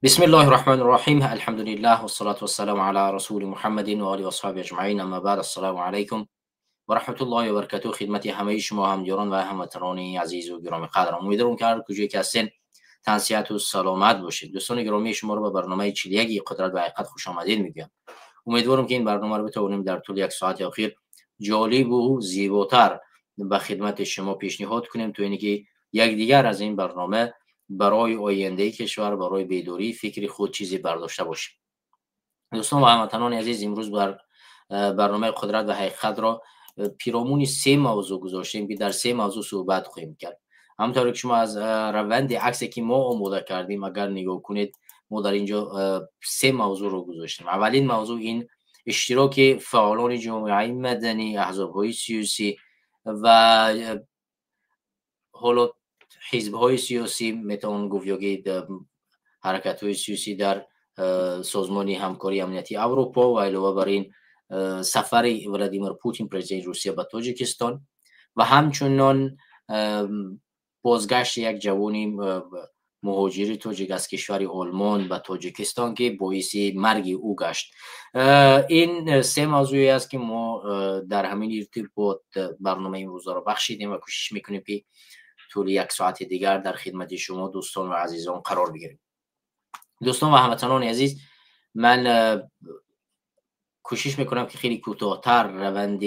بسم الله الرحمن الرحیم. الحمد لله و الصلاة والسلام علی رسول محمد و آله و اصحابه اجمعین. اما بعد، السلام علیکم و رحمت الله و برکاته. خدمت همه شما هموطنان و هموطنان عزیز و گرامی قدرم. امیدوارم که هر کجایی که هستین تن صحت و سلامت باشید. دوستان گرامی، شما رو به برنامه 41 قدرت و حقیقت خوش آمدید میگم. امیدوارم که این برنامه رو بتونیم در طول یک ساعت اخیر جالب و زیباتر به خدمت شما پیشنهاد کنیم، تو اینکه یک دیگر از این برنامه برای آینده کشور، برای بیداری فکری خود چیزی برداشته باشیم. دوستان و هموطنان عزیز، امروز بر برنامه قدرت و حقیقت را پیرامون 3 موضوع گذاشتیم که در 3 موضوع صحبت خواهیم کرد. همونطور که شما از روند عکسی که ما آماده کردیم اگر نگاه کنید، ما در اینجا 3 موضوع رو گذاشتیم. اولین موضوع این اشتراک فعالان جامعه مدنی، احزاب‌های سیاسی و حالا حزب‌های سیاسی، میتوان گفت یا حرکت‌های سیاسی در سازمان همکاری امنیتی اروپا و علاوه بر این سفر ولادیمیر پوتین پرزیدنت روسیه به تاجیکستان و همچنان بازگشت یک جوان مهاجر تاجیک از کشور آلمان به تاجیکستان که باعث مرگ او گشت. این 3 موضوعی است که ما در همین ارتباط برنامه امروز را بخشیدیم و کوشش میکنیم که طول یک ساعت دیگر در خدمت شما دوستان و عزیزان قرار بگیریم. دوستان و هموطنان عزیز، من کوشش میکنم که خیلی کوتاه‌تر روند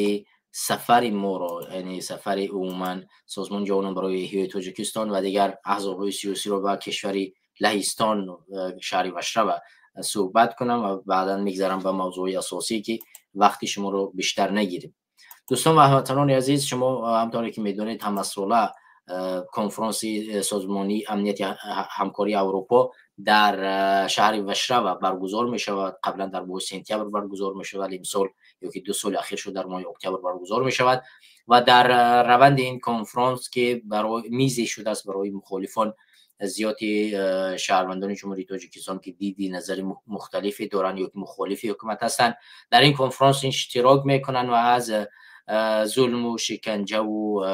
سفر ما را، یعنی سفر عموما سازمان جوانان برای احیای تاجیکستان و دیگر احزاب‌های سیاسی را به کشور لهستان شهر وشرا صحبت کنم و بعدا میگذرم به موضوع اساسی که وقتی شما رو بیشتر نگیریم. دوستان و هموطنان عزیز، شما همطوری که میدونید همساله کنفرانس سازمانی امنیت همکاری اروپا در شهر وشرا برگزار می شود. قبلا در ماه سپتامبر برگزار می شود، ولی امسال یا که 2 سال اخیر شد در ماه اکتبر برگزار می شود و در روند این کنفرانس که برای میزی شده است برای مخالفان زیاد شهروندان جمهوری تاجیکستان که دیدی نظر مختلفی دارن یا که مخالف حکومت هستند، در این کنفرانس اشتراک میکنن و از ظلم و شکنجه و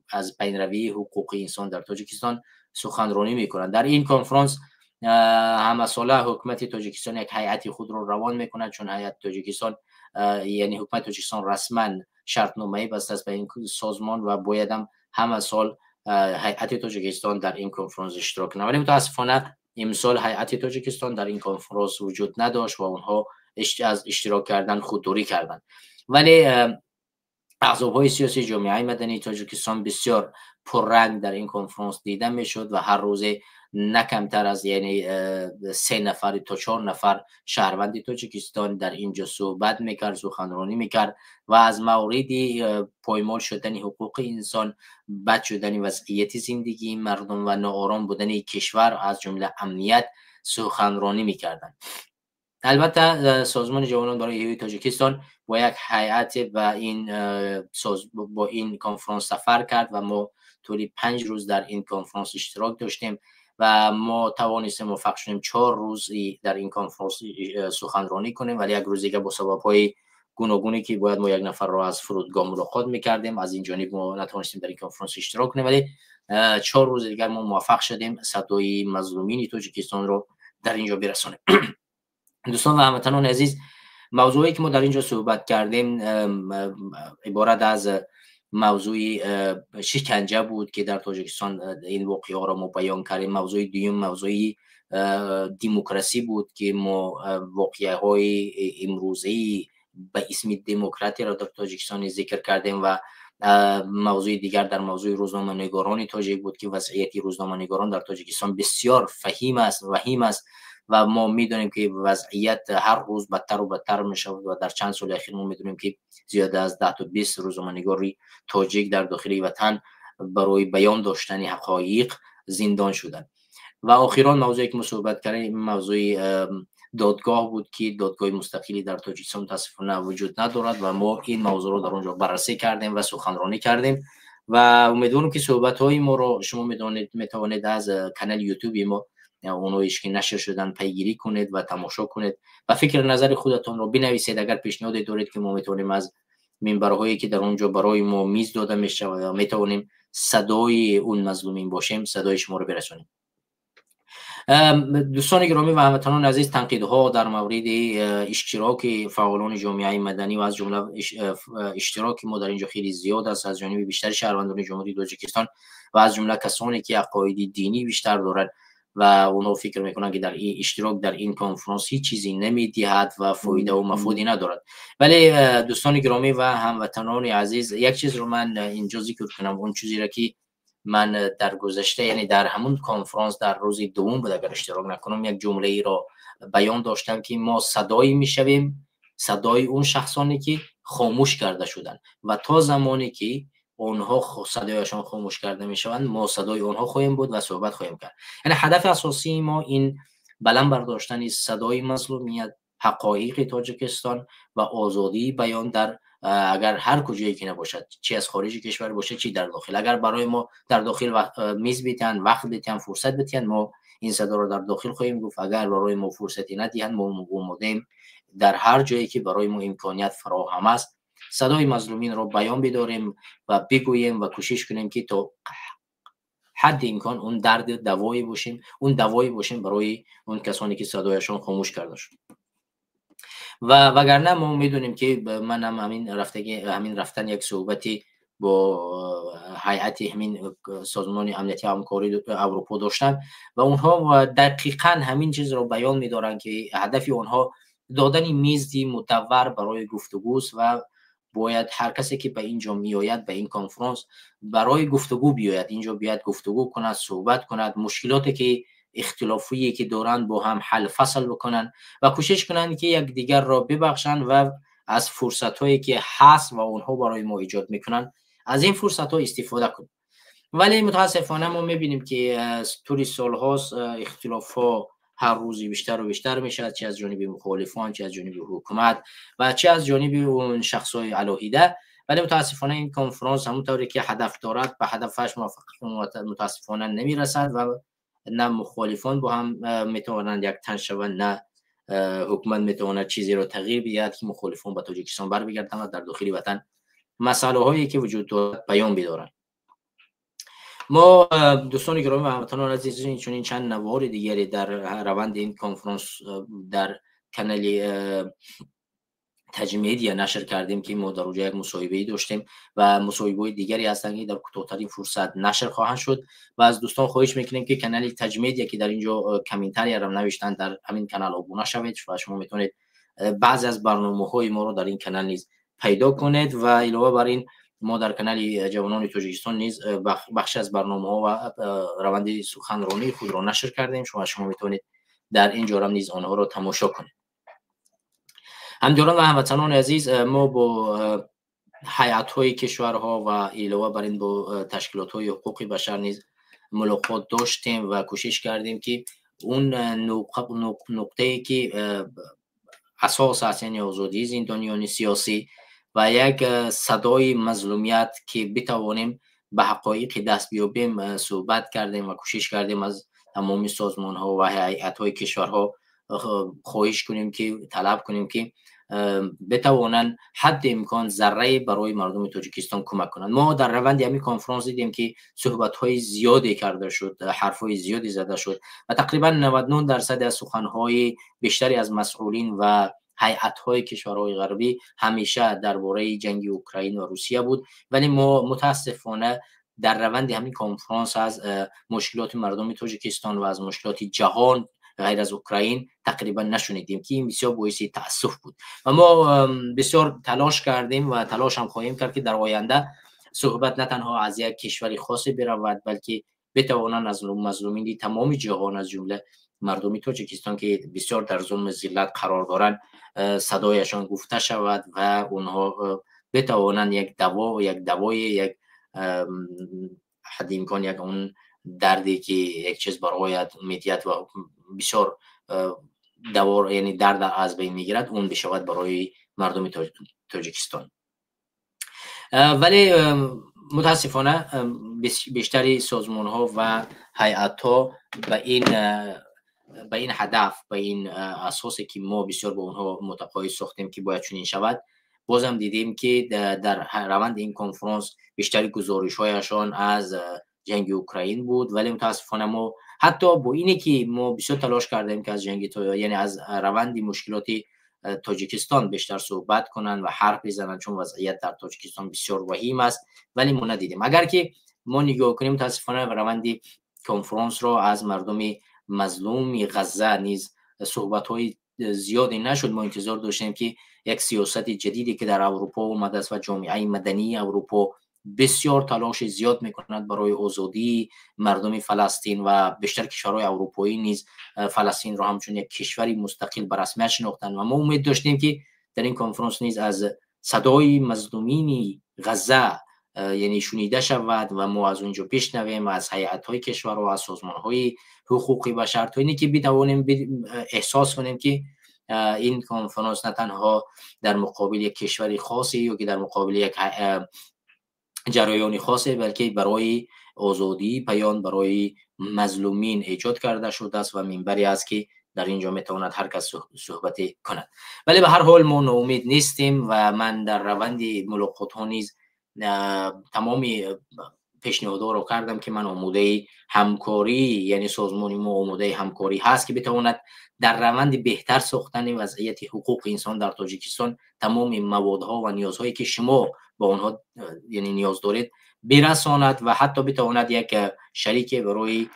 از بینروی حقوق انسان در تاجیکستان سخنرانی میکنند. در این کنفرانس همساله حکومت تاجیکستان یک هیئت خود را روان میکند، چون هیئت تاجیکستان یعنی حکومت تاجیکستان رسما شرطنامه‌ای بسته است به این سازمان و باید هم سال هیئت تاجیکستان در این کنفرانس اشتراک کنند. ولی متاسفانه امسال هیئت تاجیکستان در این کنفرانس وجود نداشت و اونها از اشتراک کردن خودداری کردند. ولی احزاب‌های سیاسی جامعه مدنی تاجیکستان بسیار پررنگ در این کنفرانس دیده میشد و هر روز نه کمتر از 3 نفر تا 4 نفر شهروند تاجیکستان در اینجا صحبت میکرد، سخنرانی میکرد و از موردی پایمال شدن حقوق انسان، بد شدن وضعیت زندگی مردم و ناآرام بودن کشور از جمله امنیت سخنرانی میکردند. البته سازمان جوانان برای احیای تاجیکستان با یک هیئت با این کنفرانس سفر کرد و ما طوری 5 روز در این کنفرانس اشتراک داشتیم و ما توانستیم موفق شدیم 4 روز در این کنفرانس سخنرانی کنیم، ولی یک روز دیگه با سبب‌های گوناگونی که باید ما یک نفر را از فرودگاه ملاقات میکردیم، از این جانب ما نتوانستیم در این کنفرانس اشتراک کنیم، ولی 4 روز دیگر ما موفق شدیم صدای مظلومین تاجیکستان رو در اینجا برسانیم. دوستان و هموطنان عزیز، موضوعی که ما در اینجا صحبت کردیم عبارت از موضوع شکنجه بود که در تاجیکستان این واقعه را ما بیان کردیم. موضوع دوم موضوع دموکراسی بود که ما واقعه های امروزی به اسم دموکراتی را در تاجیکستان ذکر کردیم و موضوع دیگر در موضوع روزنامه‌نگاران تاجیک بود که وضعیت روزنامه‌نگاران در تاجیکستان بسیار وخیم است و ما میدونیم که وضعیت هر روز بدتر و بدتر می شود و در چند سال اخیر ما میدونیم که زیاده از 10 تا 20 روزنامه‌نگار تاجیک در داخل وطن برای بیان داشتن حقایق زندان شدند. و اخیراً موضوعی که ما صحبت کردیم موضوع دادگاه بود که دادگاه مستقلی در تاجیکستان متاسفانه وجود ندارد و ما این موضوع رو در اونجا بررسی کردیم و سخنرانی کردیم و امیدوارم که صحبت‌های ما رو شما میتوانید از کانال یوتیوب ما اونویش که نشر شدن پیگیری کنید و تماشا کنید و فکر نظر خودتون رو بنویسید. اگر پیشنهادی دارید که ما میتونیم از منبرهایی که در اونجا برای ما میز داده میشه و میتونیم صدای اون مظلومین باشیم، صدای شما رو برسونیم. دوستان گرامی و هموطنان عزیز، تنقیدها در مورد اشتراک فعالان جامعه مدنی و از جمله اشتراک ما در اینجا خیلی زیاد است از جانب بیشتر شهروندان جمهوری تاجیکستان و از جمله کسانی که عقاید دینی بیشتر دارند و اونها فکر میکنن که در این اشتراک در این کنفرانس هیچ چیزی نمیدهد و فایده و مفادی ندارد. ولی دوستان گرامی و هموطنان عزیز، یک چیز رو من اینجا ذکر کنم، اون چیزی را که من در گذشته، یعنی در همون کنفرانس در روز دوم بود اگر اشتراک نکنم، یک جمله ای را بیان داشتم که ما صدایی میشویم، صدای اون شخصانی که خاموش کرده شدن و تا زمانی که اونها صدایشان خاموش کرده میشوند ما صدای اونها خواهیم بود و صحبت خواهیم کرد. یعنی هدف اساسی ما این بلند برداشتن صدای مظلومیت، حقایق تاجیکستان و آزادی بیان در اگر هر کجایی که نباشد، چی از خارج کشور باشه چی در داخل. اگر برای ما در داخل میز بیتن، وقت بیتن، فرصت بیتن، ما این صدا رو در داخل خواهیم گفت. اگر برای ما فرصتی ندهند ما اومدیم در هر جایی که برای ما امکانیت فراهم است صدای مظلومین رو بیان بداریم و بگوییم و کوشش کنیم که تا حد امکان اون درد دوایی باشیم، اون دوایی باشیم برای اون کسانی که صدایشان خاموش کرده شد. و وگرنه ما میدونیم که من هم همین رفتن یک صحبتی با هیئت همین سازمان امنیتی همکاری اروپا داشتم و اونها دقیقاً همین چیز رو بیان می‌دارن که هدف اونها دادن میزی مدور برای گفتگوست و باید هر کسی که به اینجا میآید به این کنفرانس برای گفتگو بیاید، اینجا بیاد گفتگو کند، صحبت کند، مشکلاتی که اختلافی که دارن با هم حل فصل بکنن و کوشش کنن که یک دیگر را ببخشن و از فرصت‌هایی که هست و اونها برای ما ایجاد میکنن از این فرصت‌ها استفاده کنن. ولی متاسفانه ما میبینیم که طول سال‌هاست اختلاف‌ها هر روزی بیشتر و بیشتر میشه، چه از جانب مخالفان، چه از جانب حکومت و چه از جانب اون شخص‌های علاهیده. ولی متاسفانه این کنفرانس همونطوری که هدف دارد به هدفش متاسفانه نمیرسد و نه مخالفان با هم میتوانند یک تن شوند، نه حکومت میتواند چیزی رو تغییر بدهد که مخالفان به تاجیکستان بر بگردند و در داخل وطن مسائل هایی که وجود دارد بیان بدارند. ما دوستان گرامی و هموطنان عزیز چون چند نوار دیگری در روند این کنفرانس در کانال تجمیدیه نشر کردیم که ما در اونجا یک مصاحبه‌ای داشتیم و مصاحبه‌های دیگری هستند که در کوتاه‌ترین فرصت نشر خواهند شد و از دوستان خواهش میکنیم که کانال تجمیدیه که در اینجا کامنتری هم نوشتن در همین کانال ابونه شوید و شما میتونید بعضی از برنامه‌های ما رو در این کانال نیز پیدا کنید و علاوه بر این ما در کانال جوانان تاجیکستان نیز بخش از برنامه‌ها و روند سخنرانی خود را نشر کردیم. شما میتونید در اینجا هم نیز آنها را تماشا کنید. همداران و هموطنان عزیز، ما با هیئت‌های کشورها و علاوه بر این با تشکیلات‌های حقوق بشر نیز ملاقات داشتیم و کوشش کردیم که اون نقطه‌ای که اساس است، یعنی آزادی زندانیان سیاسی و یک صدای مظلومیت که بتوانیم به حقایق دست بیابیم، صحبت کردیم و کوشش کردیم از تمامی سازمان‌ها و هیئت‌های کشورها خواهش کنیم که طلب کنیم که بتوانند حد امکان ذره برای مردم تاجیکستان کمک کنند. ما در روند همین کنفرانس دیدیم که صحبت‌های زیادی کرده شد، حرف‌های زیادی زده شد و تقریبا 99% از سخن‌های بیشتری از مسئولین و هیئت‌های کشورهای غربی همیشه درباره جنگ اوکراین و روسیه بود. ولی ما متاسفانه در روند همین کنفرانس از مشکلات مردم تاجیکستان و از مشکلات جهان غیر از اوکراین تقریبا نشنیدیم که این بسیار باعث تأسف بود و ما بسیار تلاش کردیم و تلاش هم خواهیم کرد که در آینده صحبت نه تنها از یک کشوری خاصی برود بلکه بتوانند از مظلومین تمام جهان از جمله مردم تاجیکستان که بسیار در ظلم ذلت قرار دارند صدایشان گفته شود و اونها بتوانند یک دوای حد امکان یک اون دردی که یک چیز برای میتیت و بسیار دوار، یعنی درد از بین میگیرد، اون بشود برای مردم تاجیکستان. ولی متاسفانه بیشتری سازمان ها و هیئت ها به این هدف، به این اساسی که ما بسیار با اونها متقاعد ساختیم که باید چنین شود، بازم دیدیم که در روند این کنفرانس بیشتری گزارش هایشان از جنگ اوکراین بود. ولی متاسفانه ما حتی با اینی که ما بسیار تلاش کردیم که از جنگ یعنی از روند مشکلات تاجیکستان بیشتر صحبت کنن و حرف بزنن، چون وضعیت در تاجیکستان بسیار وخیم است، ولی ما ندیدیم. اگر که ما نگاه کنیم متاسفانه روند کنفرانس را از مردم مظلوم غزه نیز صحبت‌های زیادی نشد. ما انتظار داشتیم که یک سیاست جدیدی که در اروپا اومده است و جامعه مدنی اروپا بسیار تلاش زیاد میکند برای آزادی مردم فلسطین و بیشتر کشورهای اروپایی نیز فلسطین را همچون یک کشوری مستقل به رسمیت شناختند و ما امید داشتیم که در این کنفرانس نیز از صدای مظلومین غزه یعنی شنیده شود و ما از اونجا بشنویم از هیئت‌های کشورها و از سازمان‌های حقوقی بشر، تا اینی که بتوانیم احساس کنیم که این کنفرانس نه تنها در مقابل یک کشوری خاصی یا که در مقابل یک جریانی خاصی، بلکه برای آزادی پیام برای مظلومین ایجاد کرده شده است و منبری است که در اینجا میتواند هر کس صحبت کند. ولی به هر حال ما ناامید نیستیم و من در روند ملاقات ها نیز تمامی پیشنهادها رو کردم که من آماده همکاری، یعنی سازمان ما آماده همکاری هست که بتواند در روند بهتر ساختن وضعیت حقوق انسان در تاجیکستان تمام موادها و نیازهایی که شما با آنها یعنی نیاز دارید برساند و حتی بتواند یک شریک برای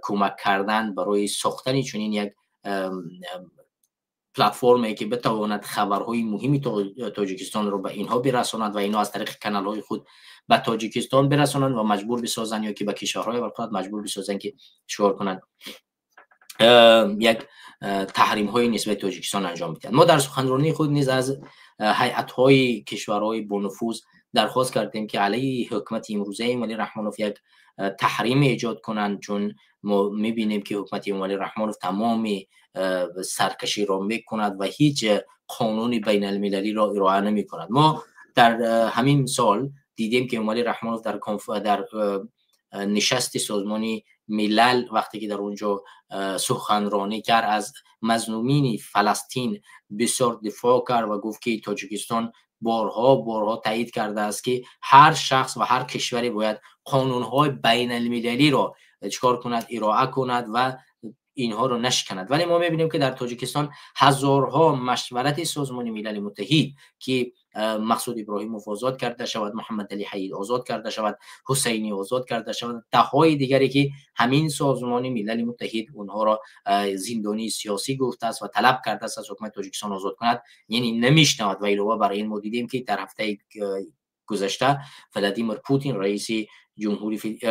کمک کردن برای ساختن چنین یک پلتفرمی که بتواند خبرهای مهمی تاجیکستان رو به اینها برساند و اینها از طریق کانال‌های خود به تاجیکستان برسانند و مجبور بسازند یا که به کشورهای بالقوت مجبور بسازند که شکار کنند یک تحریم های نسبت تاجیکستان انجام میدن. ما در سخنرانی خود نیز از هیئت های کشورهای با نفوذ درخواست کردیم که علیه حکومت امروزه امالی رحمانوف یک تحریم ایجاد کنند، چون ما میبینیم که حکومت امالی رحمانوف تمام سرکشی را میکند و هیچ قانون بین المللی را ارائه نمی کند. ما در همین سال دیدیم که امالی رحمانوف در نشست سازمان ملل وقتی که در اونجا سخنرانی کرد از مظلومین فلسطین بسیار دفاع کرد و گفت که تاجیکستان بارها تایید کرده است که هر شخص و هر کشوری باید قانون‌های بین المللی را چکار کند، ارائه کند و اینها رو نشکند. ولی ما میبینیم که در تاجیکستان هزارها مشورت سازمان ملل متحد که مقصود ابراهیموف آزاد کرده شود، محمد علی حید آزاد کرده شود، حسینی آزاد کرده شود، ده‌های دیگری که همین سازمان ملل متحد اونها را زندانی سیاسی گفته است و طلب کرده است از حکومت تاجیکستان آزاد کند، یعنی نمیشنود. و علاوه بر این ما دیدیم که در هفته گذشته ولادیمیر پوتین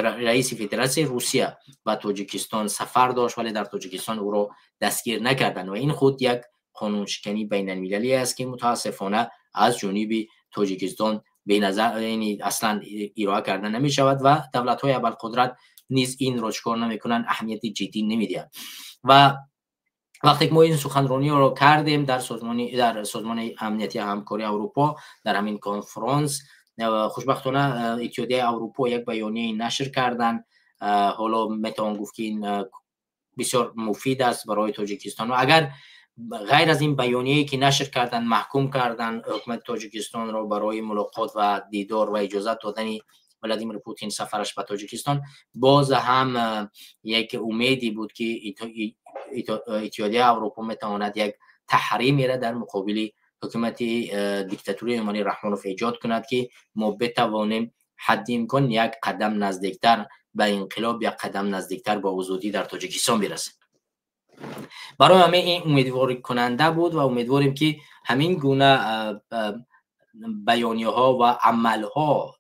رئیس فدراسیون روسیه و تاجیکستان سفر داشت، ولی در تاجیکستان او را دستگیر نکردند و این خود یک قانون شکنی بین المللی است که متاسفانه از جانب تاجیکستان به نظر یعنی اصلا ارائه کردن نمی شود و دولت های ابرقدرت نیز این را چکار نمی کنند، اهمیت جدی نمی دهند. و وقتی که ما این سخنرانی را کردیم در سازمان امنیتی همکاری اروپا در همین کنفرانس، خوشبختانه اتحادیه اروپا یک بیانیه نشر کردن. حالا میتوان گفت که این بسیار مفید است برای تاجیکستان و اگر غیر از این بیانیه‌ای که نشر کردن محکوم کردن حکومت تاجیکستان را برای ملاقات و دیدار و اجازه دادن ولادیمیر پوتین سفرش به تاجیکستان، باز هم یک امیدی بود که اتحادیه اروپا میتواند یک تحریمی را در مقابل حکومت دیکتاتوری امالی رحمانوف ایجاد کند که ما بتوانیم حد امکان یک قدم نزدیکتر به انقلاب، یک قدم نزدیکتر به آزادی در تاجیکستان برسیم. برای همه این امیدواری کننده بود و امیدواریم که همین گونه بیانیه ها و عمل ها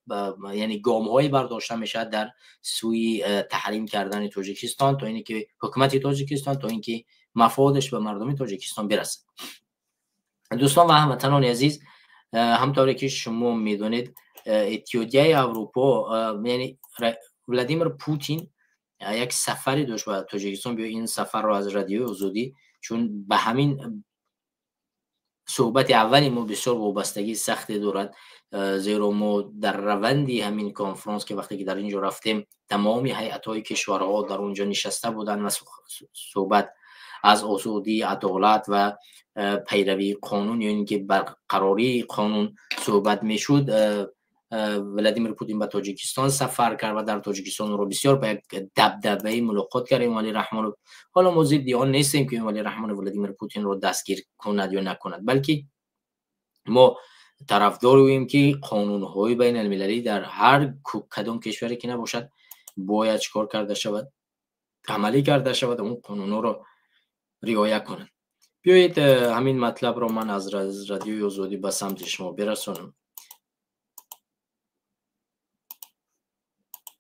یعنی گام های برداشته میشه در سوی تحریم کردن تاجیکستان تا اینکه که حکومت تاجیکستان تا اینکه مفادش به مردم تاجیکستان برسه. دوستان و هموطنان عزیز، همطوری که شما میدونید اتحادیه اروپا یعنی ولادیمیر پوتین یک سفری داشت به تاجیکستان. بیا این سفر رو از رادیو آزادی، چون به همین صحبت اولی ما بسیار وابستگی سختی دارد، زیرا ما در روندی همین کنفرانس که وقتی که در اینجا رفتیم تمامی هیئت‌های کشورها در اونجا نشسته بودند و صحبت از آزادی، عدالت و پیروی قانون یا اینکه برقراری قانون صحبت میشد، ولادیمیر پوتین به تاجیکستان سفر کرد و در تاجیکستان رو بسیار به یک دبدبه ملاقات کردیم ولی رحمان. حالا ما ضد آن نیستیم که ولی رحمان ولادیمیر پوتین رو دستگیر کند یا نکند، بلکه ما طرفداریم که قانون‌های بین المللی در هر کدام کشوری که نباشد باید چکار کرده شود، عملی کرده شود، اون قانون‌ها رو رعایت کنند. بیایید همین مطلب رو من از رادیوی آزادی به سمت شما برسونم.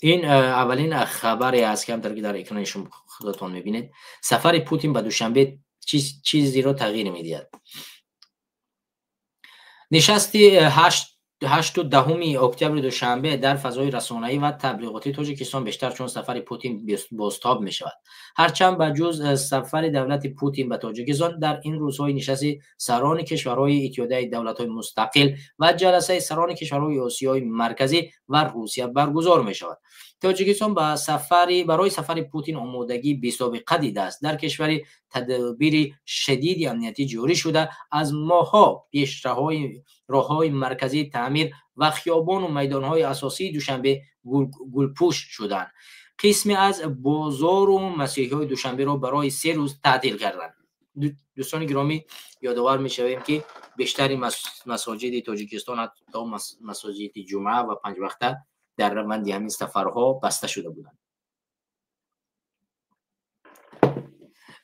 این اولین خبری است که همطور که در اکران شما خودتان میبینید، سفر پوتین به دوشنبه چیزی را تغییر میدهد. نشستی 8 و 10 اکتبر دوشنبه در فضای رسانه‌ای و تبلیغاتی تاجیکستان بیشتر چون سفر پوتین بازتاب می شود. هرچند به جز سفر دولت پوتین به تاجیکستان در این روزهای نشستی سران کشورهای اتحادیه دولت‌های مستقل و جلسه سران کشورهای آسیای مرکزی و روسیه برگزار می شود. تاجیکستان برای سفر پوتین آمادگی بی‌سابقه دیده است. در کشور تدابیر شدید امنیتی جاری شده، از ماه‌ها پیش راه‌های مرکزی تعمیر و خیابان و میدان‌های اساسی دوشنبه گلپوش شدند. قسمی از بازار و مسیحی‌های دوشنبه را برای 3 روز تعطیل کردند. دوستان گرامی، یادآور می‌شویم که بیشتر مساجد تاجیکستان حتی مساجد جمعه و 5 وقته در روند همین سفرها بسته شده بودند.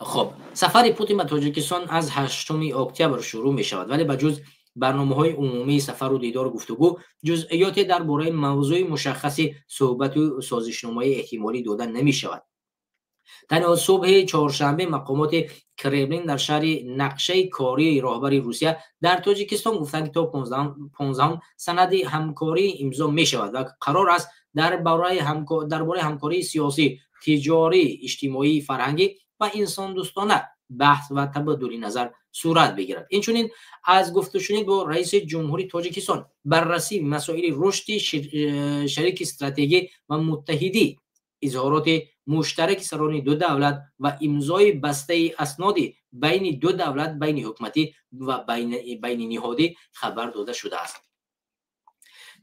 خب، سفر پوتین به تاجیکستان از 8 اکتبر شروع می شود، ولی به جز برنامه‌های عمومی سفر و دیدار و گفتگو، جزئیاتی درباره موضوع مشخصی صحبت و سازشنامه‌ای احتمالی داده نمی شود. تنها صبح چهارشنبه مقامات کرملین در شهر نقشه کاری راهبر روسیه در تاجیکستان گفتند که تا 15 سند همکاری امضا می شود و قرار است درباره همکاری سیاسی، تجاری، اجتماعی، فرهنگی و انسان دوستانه بحث و تبادل نظر صورت بگیرد. اینچنین از گفت و شنید با رئیس جمهوری تاجیکستان بررسی مسائل رشد شریک استراتژی و متحدی، اظهارات مشترک سران دو دولت و امضای بسته اسناد بین دو دولت بین حکومتی و بین نهادی خبر داده شده است.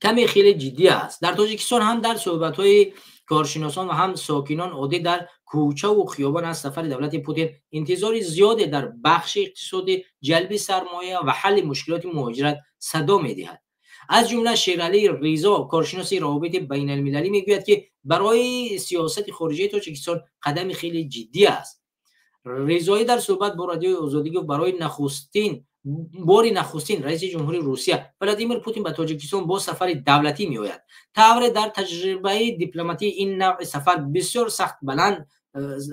کمی خیلی جدی است. در تاجیکستان هم در صحبت‌های کارشناسان و هم ساکنان عادی در کوچه و خیابان از سفر دولت پوتین انتظار زیاد در بخش اقتصادی، جلب سرمایه و حل مشکلات مهاجرت صدا می‌دهد. از جمله شیرعلی ریزا، کارشناس روابط بین المللی، میگوید که برای سیاست خارجی تاجیکستان قدم خیلی جدی است. ریزایی در صحبت با رادیوی آزادی گفت برای نخستین رئیس جمهوری روسیه ولادیمیر پوتین به تاجیکستان با سفر دولتی میآید. طور در تجربه دیپلماتی این نوع سفر بسیار سخت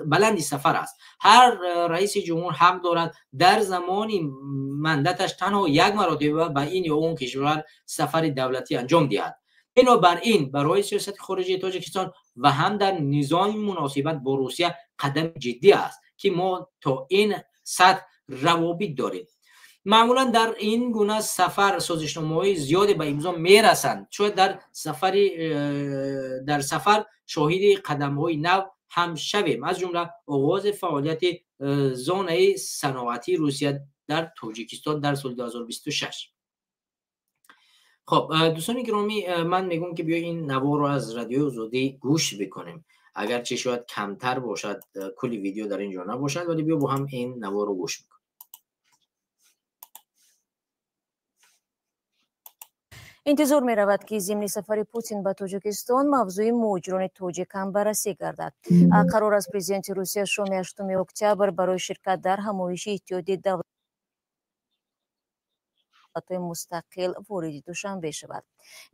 بلندی سفر است. هر رئیس جمهور حق دارد در زمان مندتش تنها یک مرتبه به این یا اون کشور سفر دولتی انجام دهد. بنابراین برای سیاست خارجی تاجیکستان و هم در نظام مناسبت با روسیه قدم جدی است که ما تا این سطح روابط داریم. معمولا در این گونه سفر سازشنامه‌های زیادی به امضا میرسند. شاید در سفر شاهد قدم‌های نو هم شویم، از جمله آغاز فعالیت زون صنعتی روسیه در تاجیکستان در سال 2026. خب دوستان گرامی، من میگم که بیا این نوار رو از رادیو آزادی گوش بکنیم، اگرچه شاید کمتر باشد، کلی ویدیو در اینجا نباشد، ولی بیا با هم این نوار رو گوش بکنیم. انتظار می رود که ضمن سفر پوتین به تاجیکستان موضوع مهاجران تاجیک هم بررسی گردد. قرار است پرزیدنت روسیه شام 8 اکتبر برای شرکت در همایش اتحادیه دولت‌های مستقل وارد دوشنبه شود.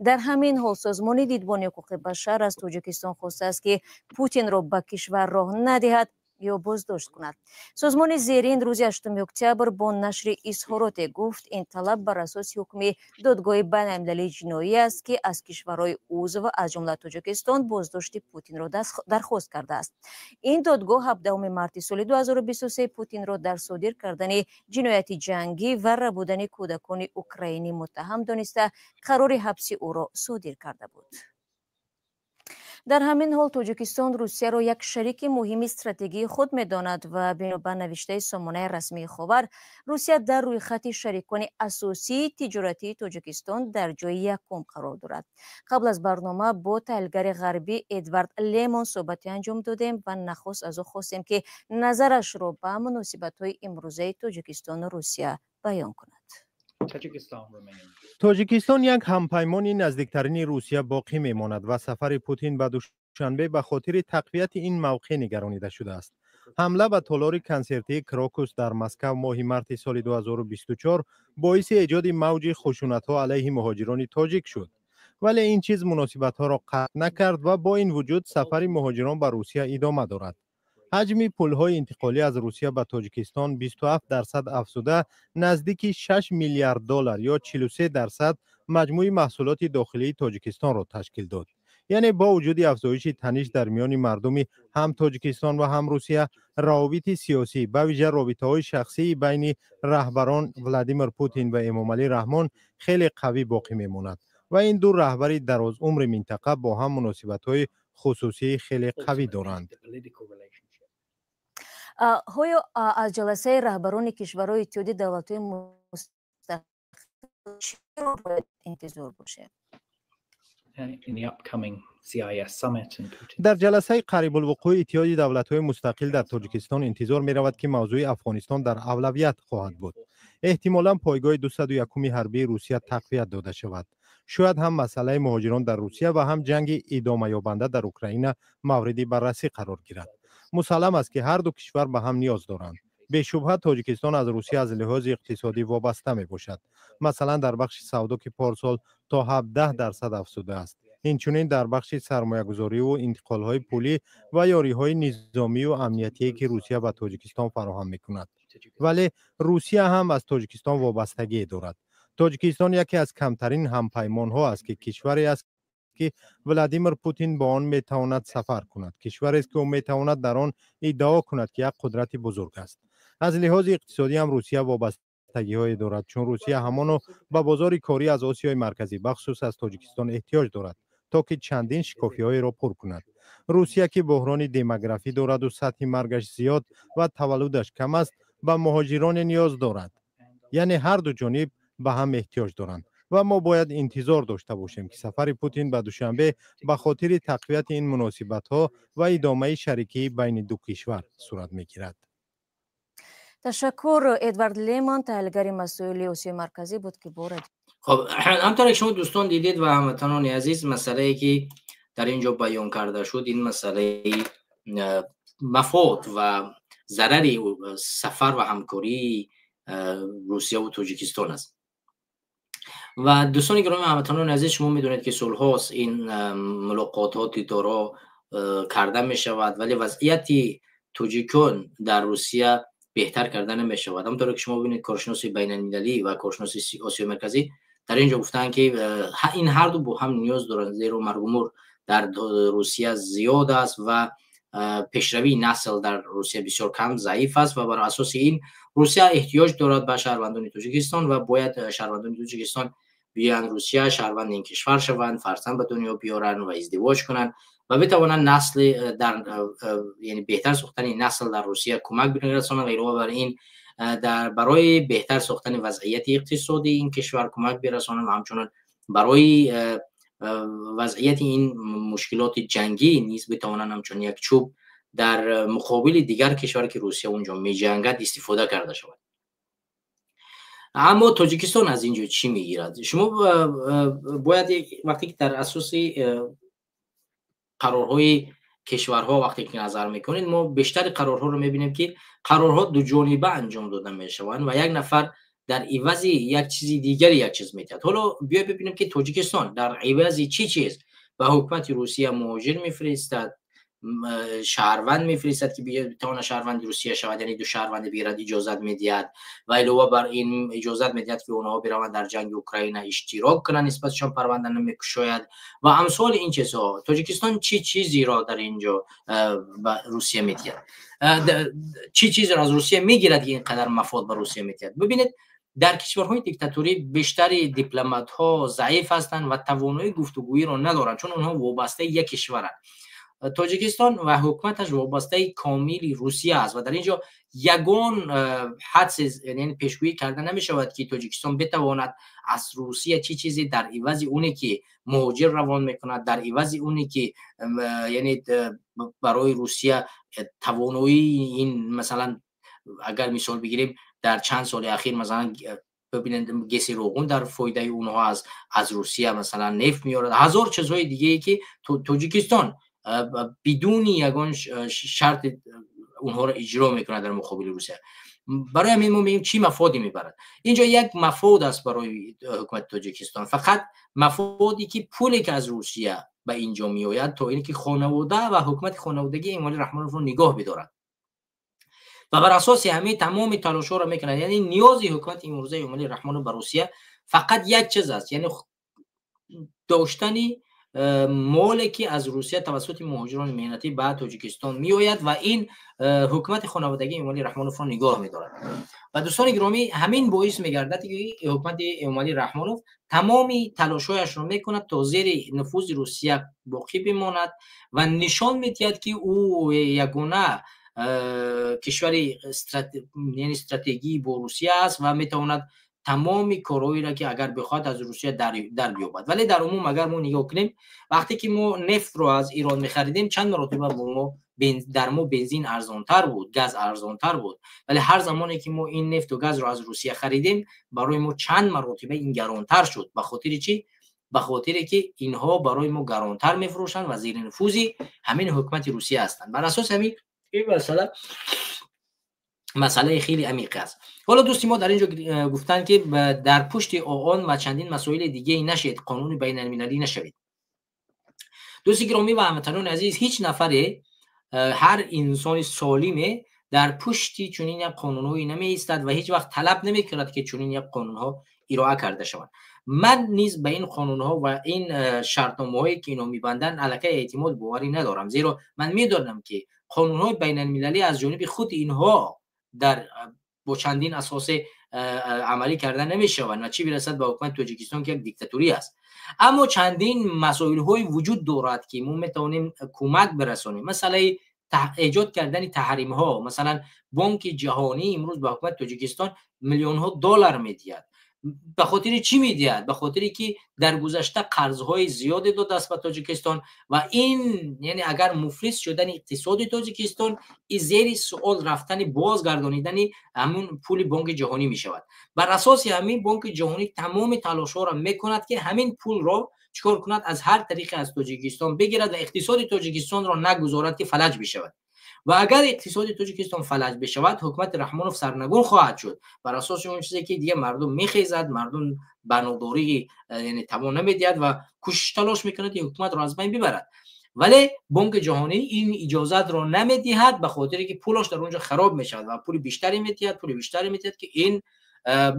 در همین حال سازمان دیدبان حقوق بشر از تاجیکستان خواسته است که پوتین را به کشور راه ندهد یا بازداشت کند. سازمان زیرین روز 8 اکتبر با نشر اظهارات گفت این طلب بر اساس حکم دادگاه بین‌المللی جنایی است که از کشورهای عضو از جمله تاجیکستان بازداشت پوتین را درخواست کرده است. این دادگاه 17 مارس سال 2023 پوتین را در صادر کردن جنایت جنگی و ربودن کودکان اوکراینی متهم دانسته قرار حبس او را صادر کرده بود. در همین حال تاجیکستان روسیه را یک شریک مهم استراتژی خود می‌داند و بنابر نوشته سامانه رسمی خبر روسیه در روی خط شریکان اساسی تجارتی تاجیکستان در جای یکم قرار دارد. قبل از برنامه با تحلیلگر غربی ادوارد لیمون صحبتی انجام دادیم و نخست از او خواستیم که نظرش را به مناسبت‌های امروزه تاجیکستان و روسیه بیان کند. تاجیکستان یک همپیمانی نزدیکترین روسیه باقی میماند و سفر پوتین به دوشنبه به خاطر تقویت این موقع نگرانیده شده است. حمله به تالار کنسرتی کراکوس در مسکو ماه مارس سال 2024 باعث ایجاد موج خشونت‌ها علیه مهاجران تاجیک شد. ولی این چیز مناسبت‌ها را قطع نکرد و با این وجود سفر مهاجران به روسیه ادامه دارد. حجم پول‌های انتقالی از روسیه به تاجیکستان 27% افزوده نزدیک 6 میلیارد دلار یا 43% مجموع محصولات داخلی تاجیکستان را تشکیل داد. یعنی با وجود افزایش تنش در میان مردم هم تاجیکستان و هم روسیه، روابط سیاسی به ویژه رابطه‌های شخصی بین رهبران ولادیمیر پوتین و امامعلی رحمان خیلی قوی باقی میماند و این دو رهبر دراز عمر منطقه با هم مناسبت‌های خصوصی خیلی قوی دارند. آیا از جلسه رهبران کشورهای اتحادیه دولت‌های مستقل چی را باید انتظار باشه؟ در جلسه قریب الوقوع اتحادیه دولت‌های مستقل در تاجیکستان انتظار می‌رود که موضوع افغانستان در اولویت خواهد بود. احتمالاً پایگاه 201 حربی روسیه تقویت داده شود. شاید هم مسئله مهاجران در روسیه و هم جنگ ادامه یابنده در اوکراین مورد بررسی قرار گیرد. مسلم است که هر دو کشور به هم نیاز دارند. به شبهه تاجیکستان از روسیه از لحاظ اقتصادی وابسته می باشد. مثلا در بخش سودا که پارسال تا 17% افزوده است. اینچنین در بخش سرمایه‌گذاری و انتقال‌های پولی و یاری‌های نظامی و امنیتی که روسیه به تاجیکستان فراهم می‌کند. ولی روسیه هم از تاجیکستان وابستگی دارد. تاجیکستان یکی از کمترین همپیمان‌ها است که کشوری است که ولادیمیر پوتین با آن میتواند سفر کند. کشوری است که او میتواند در آن ادعا کند که یک قدرت بزرگ است. از لحاظ اقتصادی هم روسیه وابستگی‌های دارد، چون روسیه همانو به بازار کاری از آسیای مرکزی بخصوص از تاجیکستان احتیاج دارد تا که چندین شکافی‌های را پر کند. روسیه که بحران دموگرافی دارد و سطح مرگش زیاد و تولدش کم است، به مهاجران نیاز دارد. یعنی هر دو جانب به هم احتیاج دارند و ما باید انتظار داشته باشیم که سفر پوتین به دوشنبه به خاطر تقویت این مناسبت‌ها و ادامه شریکی بین دو کشور صورت می‌گیرد. تشکر. ادوارد لیمان تحلیلگر مسائل آسیای مرکزی بود که بارد. خب همونطور که شما دوستان دیدید و هموطنان عزیز، مسئله‌ای که در اینجا بیان کرده شد این مسئله مفاد و ضرری سفر و همکاری روسیه و تاجیکستان است. و دوستان گرامی هموطنان عزیز، شما میدونید که سالهاست این ملاقاتات دارا کرده می شود ولی وضعیت تاجیکان در روسیه بهتر کرده نمی شود. همونطور که شما ببینید کارشناس بین المللی و کارشناس آسیای مرکزی در اینجا گفتن که این هر دو با هم نیاز دارند، زیرا مرگ و میر در روسیه زیاد است و پیشروی نسل در روسیه بسیار کم ضعیف است و بر اساس این روسیه احتیاج دارد به شهروندان تاجیکستان و باید شهروندان تاجیکستان بیان روسیه، شهروند این کشور شوند، فرزند به دنیا بیارن و ازدواج کنند و بتوانند نسل در یعنی بهتر ساختن نسل در روسیه کمک برسانند. علاوه بر این در برای بهتر ساختن وضعیت اقتصادی این کشور کمک برسانند و همچنین برای وضعیت این مشکلات جنگی نیز بتوانند همچون یک چوب در مقابل دیگر کشور که روسیه اونجا می جنگد استفاده کرده شود. اما تاجیکستان از اینجا چی میگیرد؟ شما باید وقتی که در اساس قرارهای کشورها وقتی که نظر میکنید، ما بیشتر قرارها رو میبینیم که قرارها دو جانبه انجام داده میشوند و یک نفر در عوض یک چیز دیگری یک چیز میتد. حالا بیا ببینیم که تاجیکستان در عوض چی چیز به حکومت روسیه مهاجر میفرستد، شهروند میفرستد که بتونه شهروند روسیه شود، یعنی دو شهروند بیرد اجازت میدهد و علاوه بر این اجازت میدهد که اونها بروند در جنگ اوکراین اشتراک کنند، نسبتشان پرونده نمیکشاید و امثال این چیزها. تاجیکستان چی چیزی را در اینجا به روسیه میدهد؟ چی چیزی را از روسیه میگیرد که اینقدر مفاد به روسیه میدهد؟ ببینید در کشورهای دیکتاتوری بیشتری دیپلمات ها ضعیف هستند و توانایی گفتگویی را ندارند، چون اونها وابسته یک کشورند. تاجیکستان و حکومتش وابسته کاملی روسیه است و در اینجا یگان حدس یعنی پیشگویی کرده نمی شود که تاجیکستان بتواند از روسیه چی چیزی در عوض اونی که مهاجر روان میکند، در عوض اونی که یعنی برای روسیه توانایی این مثلا اگر مثال بگیریم در چند سال اخیر مثلا ببینید گس روغن در فایده اونها از روسیه مثلا نفت میارد، هزار چیزهای دیگه ای که تاجیکستان بدون یگان شرط اونها را اجرا میکنه در مقابل روسیه. برای همین ما میگیم چی مفادی میبرد. اینجا یک مفاد است برای حکومت تاجیکستان، فقط مفادی که پولی که از روسیه به اینجا میآید تا اینکه خانواده و حکومت خانوادگی ایمالی رحمانوف رو نگاه بدارد و بر اساس همین تمام تلاش‌ها را میکنند. یعنی نیازی حکومت امروزه ایمالی رحمانوف به روسیه فقط یک چیز است، یعنی داشتنی مالی که از روسیه توسط مهاجران مهنتی به تاجیکستان میآید و این حکومت خانوادگی ایمالی رحمانوف را نگاه می‌دارد. و دوستان گرامی، همین باعث می‌گردد که حکومت ایمالی رحمانوف تمامی تلاش‌هایش را می‌کند تا زیر نفوذ روسیه باقی بماند و نشان می‌دهد که او یگانه کشوری یعنی استراتژی با روسیه است و می‌تواند تمامی کارهایی را که اگر بخواد از روسیه در بیابد. ولی در عموم اگر ما نگاه کنیم، وقتی که ما نفت رو از ایران می‌خریدیم چند مرتبه در ما بنزین ارزان‌تر بود، گاز ارزان‌تر بود، ولی هر زمانی که ما این نفت و گاز رو از روسیه خریدیم برای ما چند مرتبه این گران‌تر شد. به خاطر چی؟ به خاطری که اینها برای ما گران‌تر می‌فروشند و زیر نفوذ همین حکومت روسیه هستند. بر اساس همین این مسئله خیلی عمیق است. حالا دوستی ما در اینجا گفتن که در پشت آن و چندین مسائل دیگه نشید قانون بین المللی نشوید. دوستی گرامی و هموطنان عزیز، هیچ نفره هر انسان سالمه در پشتی چنین یک قانون‌هایی نمی‌ایستد و هیچ وقت طلب نمی‌کند که چنین یک قانون‌ها ارائه کرده شوند. من نیز به این قانون‌ها و این شرطنامه‌هایی که اینا می‌بندن الکی اعتماد باوری ندارم، زیرا من می‌دانم که قانون‌های بین المللی از جانب خود اینها در با چندین اساس عملی کردن نمی‌شوند و چی برسد به حکومت تاجیکستان که یک دیکتاتوری است. اما چندین مسائل‌های وجود دارد که ما می‌توانیم کمک برسانیم. مثلا ایجاد کردن تحریم‌ها، مثلا بانک جهانی امروز به حکومت تاجیکستان میلیون‌ها دلار می‌دهد. به خاطر چی می‌دهد؟ به خاطری که در گذشته قرض‌های زیادی داد است به تاجیکستان و این یعنی اگر مفلس شدن اقتصاد تاجیکستان زیر سوال رفتن بازگردانیدن همون پول بانک جهانی می‌شود. بر اساس همین بانک جهانی تمام تلاش‌ها را می‌کند که همین پول را چیکار کند؟ از هر طریقی از تاجیکستان بگیرد و اقتصاد تاجیکستان را نگذارد که فلج بشود. و اگر اقتصاد تاجیکستان فلج بشود حکومت رحمانوف سرنگون خواهد شد. بر اساس اون چیزی که دیگه مردم میخیزد، مردم بناداری یعنی توان نمیدهد و کوشش تلاش میکنه که حکومت را از بین ببرد. ولی بانک جهانی این اجازت را نمیدهد به خاطر که پولش در اونجا خراب میشود و پول بیشتری میدهد که این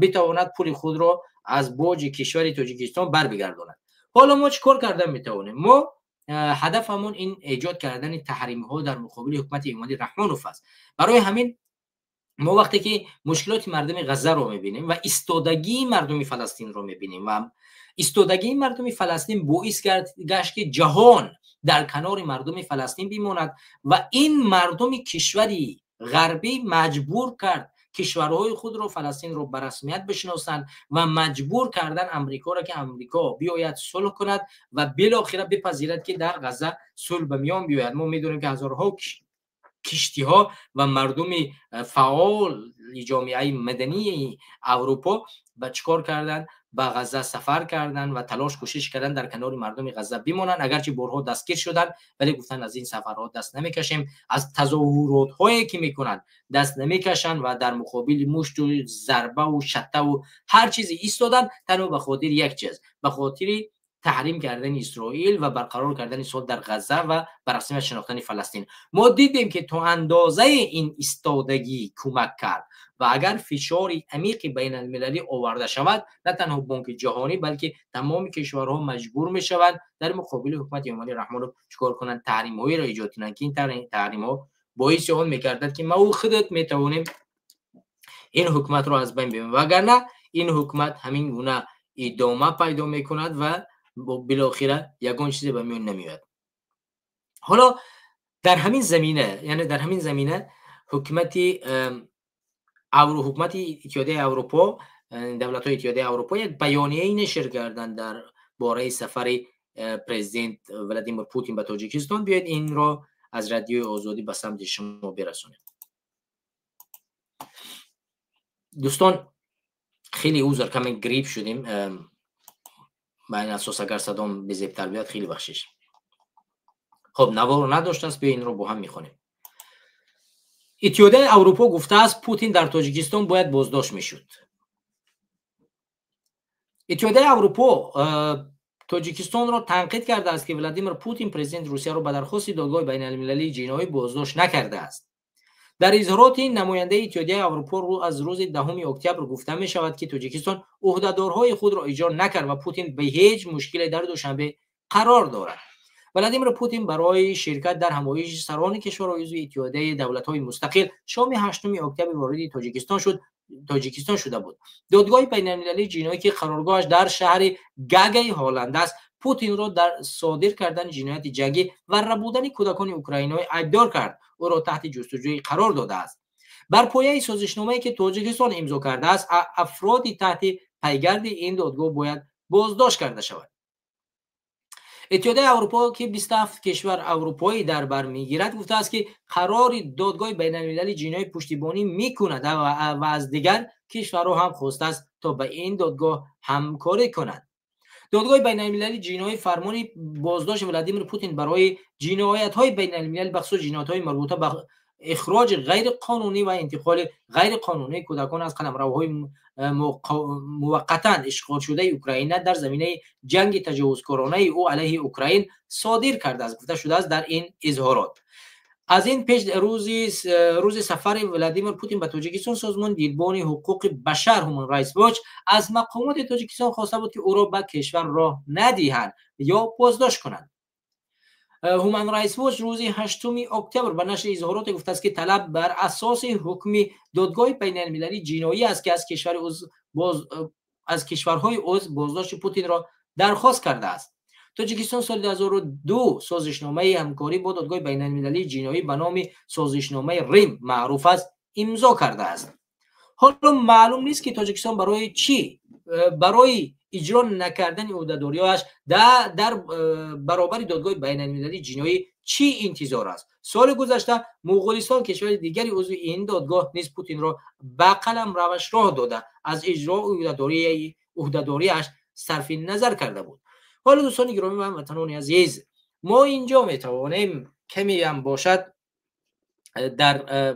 بتواند پول خود را از باج کشور تاجیکستان بر بگرداند. حالا ما چیکار کردن میتوانیم؟ ما هدفمون این ایجاد کردن تحریم ها در مقابل حکومت ایمالی رحمانوف است. برای همین ما وقتی که مشکلات مردم غزه رو میبینیم و ایستادگی مردم فلسطین رو میبینیم و ایستادگی مردم فلسطین باعث گشت که جهان در کنار مردم فلسطین بماند و این مردم کشوری غربی مجبور کرد کشورهای خود رو فلسطین رو به رسمیت بشناسند و مجبور کردن امریکا را که امریکا بیاید صلح کند و بالاخره بپذیرد که در غزه صلح به میان بیاید. ما میدونیم که هزارها کشتی ها و مردم فعال جامعه مدنی اروپا با چیکار کردن؟ به غزه سفر کردن و تلاش کوشش کردن در کنار مردم غزه بمانند، اگرچه بارها دستگیر شدن ولی گفتن از این سفرها دست نمیکشیم، از تظاهرات هایی که میکنن دست نمیکشن و در مقابل مشت و ضربه و شته و هر چیزی ایستادن تنها به خاطر یک چیز، به خاطر تحریم کردن اسرائیل و برقرار کردن صلح در غزه و بر رسمیت شناختن فلسطین. ما دیدیم که تا اندازه این ایستادگی کمک کرد و اگر فشار عمیقی بین المللی آورده شود نه تنها بانک جهانی بلکه تمام کشورها مجبور می شوند در مقابل حکومت ایمالی رحمانوف چیکار کنند؟ تحریم‌هایی را ایجاد کنند که این تحریم‌ها باعث آن می‌گردد که ما خودت می‌توانیم این حکومت رو از بین ببریم، وگرنه این حکومت همین گونه ادامه پیدا میکند و بالاخره یگان چیزی به میون نمیاد. حالا در همین زمینه، یعنی در همین زمینه حکومت اتحادیه اروپا، دولت‌های اتحادیه اروپا یک بیانیه نشر کردند در باره سفر پرزیدنت ولادیمیر پوتین به تاجیکستان. بیاید این را از رادیو آزادی به سمت شما برسونیم. دوستان خیلی عذر، کمی گریپ شدیم، من اساس اگر صدام بزیبتر بیاد خیلی بخشش. خب نوا رو نداشته است، بیا این رو با هم میخونیم. اتحادیه اروپا گفته است پوتین در تاجیکستان باید بازداشت میشد. اتحادیه اروپا تاجیکستان را تنقید کرده است که ولادیمیر پوتین پرزیدنت روسیه را به درخواست دادگاه بین المللی جنایی بازداشت نکرده است. در اظهارات این نماینده اتحادیه اروپا از روز 10 اکتبر گفته می شود که تاجیکستان عهدهدارهای خود را اجرا نکرد و پوتین به هیچ مشکلی در دوشنبه قرار دارد. ولادیمیر پوتین برای شرکت در همایش سران کشورهای عضو اتحادیه دولت‌های مستقل شام 8 اکتبر وارد تاجیکستان شده بود. دادگاه بین‌المللی جنایی که قرارگاهش در شهر گاگای هلند است، پوتین را در صادر کردن جنایت جنگی و ربودن کودکان اوکراینایی ایبدار کرد. او را تحت جستجوی قرار داده است. بر پایه سازشنامه‌ای که تاجیکستان امضا کرده است، افرادی تحت پیگرد این دادگاه باید بازداشت کرده شود. اتحادیه اروپا که 27 کشور اروپایی در بر میگیرد گفته است که قرار دادگاه بین‌المللی جنایی پشتیبانی میکند و از دیگر کشورها هم خواسته است تا به این دادگاه همکاری کنند. دادگاه بین‌المللی جنایی فرمان بازداشت ولادیمیر پوتین برای جنایت‌های بین‌المللی بخصوص جنایت‌های مربوطه به اخراج غیر قانونی و انتقال غیر قانونی کودکان از قلمروهای موقتا اشغال شده اوکراین در زمینه جنگ تجاوزکارانه او علیه اوکراین صادر کرده است. گفته شده است در این اظهارات. از این پیش روز سفر ولادیمیر پوتین به تاجیکستان، سازمان دیدبان حقوق بشر هومن رایتس واچ از مقامات تاجیکستان خواسته بود که او را به کشور راه ندهند یا بازداشت کنند. هومن رایتس واچ روز 8 اکتبر به نشر اظهارات گفته است که طلب بر اساس حکم دادگاه بین‌المللی جنایی است که از کشورهای عضو بازداشت پوتین را درخواست کرده است. تاجیکستان سال 2002 سازشنامه همکاری با دادگاه بین‌المللی جنایی به نام سازشنامه ریم معروف است امضا کرده است. حالا معلوم نیست که تاجیکستان برای چی؟ برای اجرا نکردن عهده‌داری‌هاش در برابر دادگاه بین‌المللی جنایی چی انتظار است؟ سال گذشته مغولستان کشور دیگری عضو این دادگاه نیز پوتین را به قلم روش راه داده از اجرا عهده‌داری‌اش صرف نظر کرده بود. حالا دوستان گرامی و هموطنان عزیز، ما اینجا میتوانیم کمی هم باشد در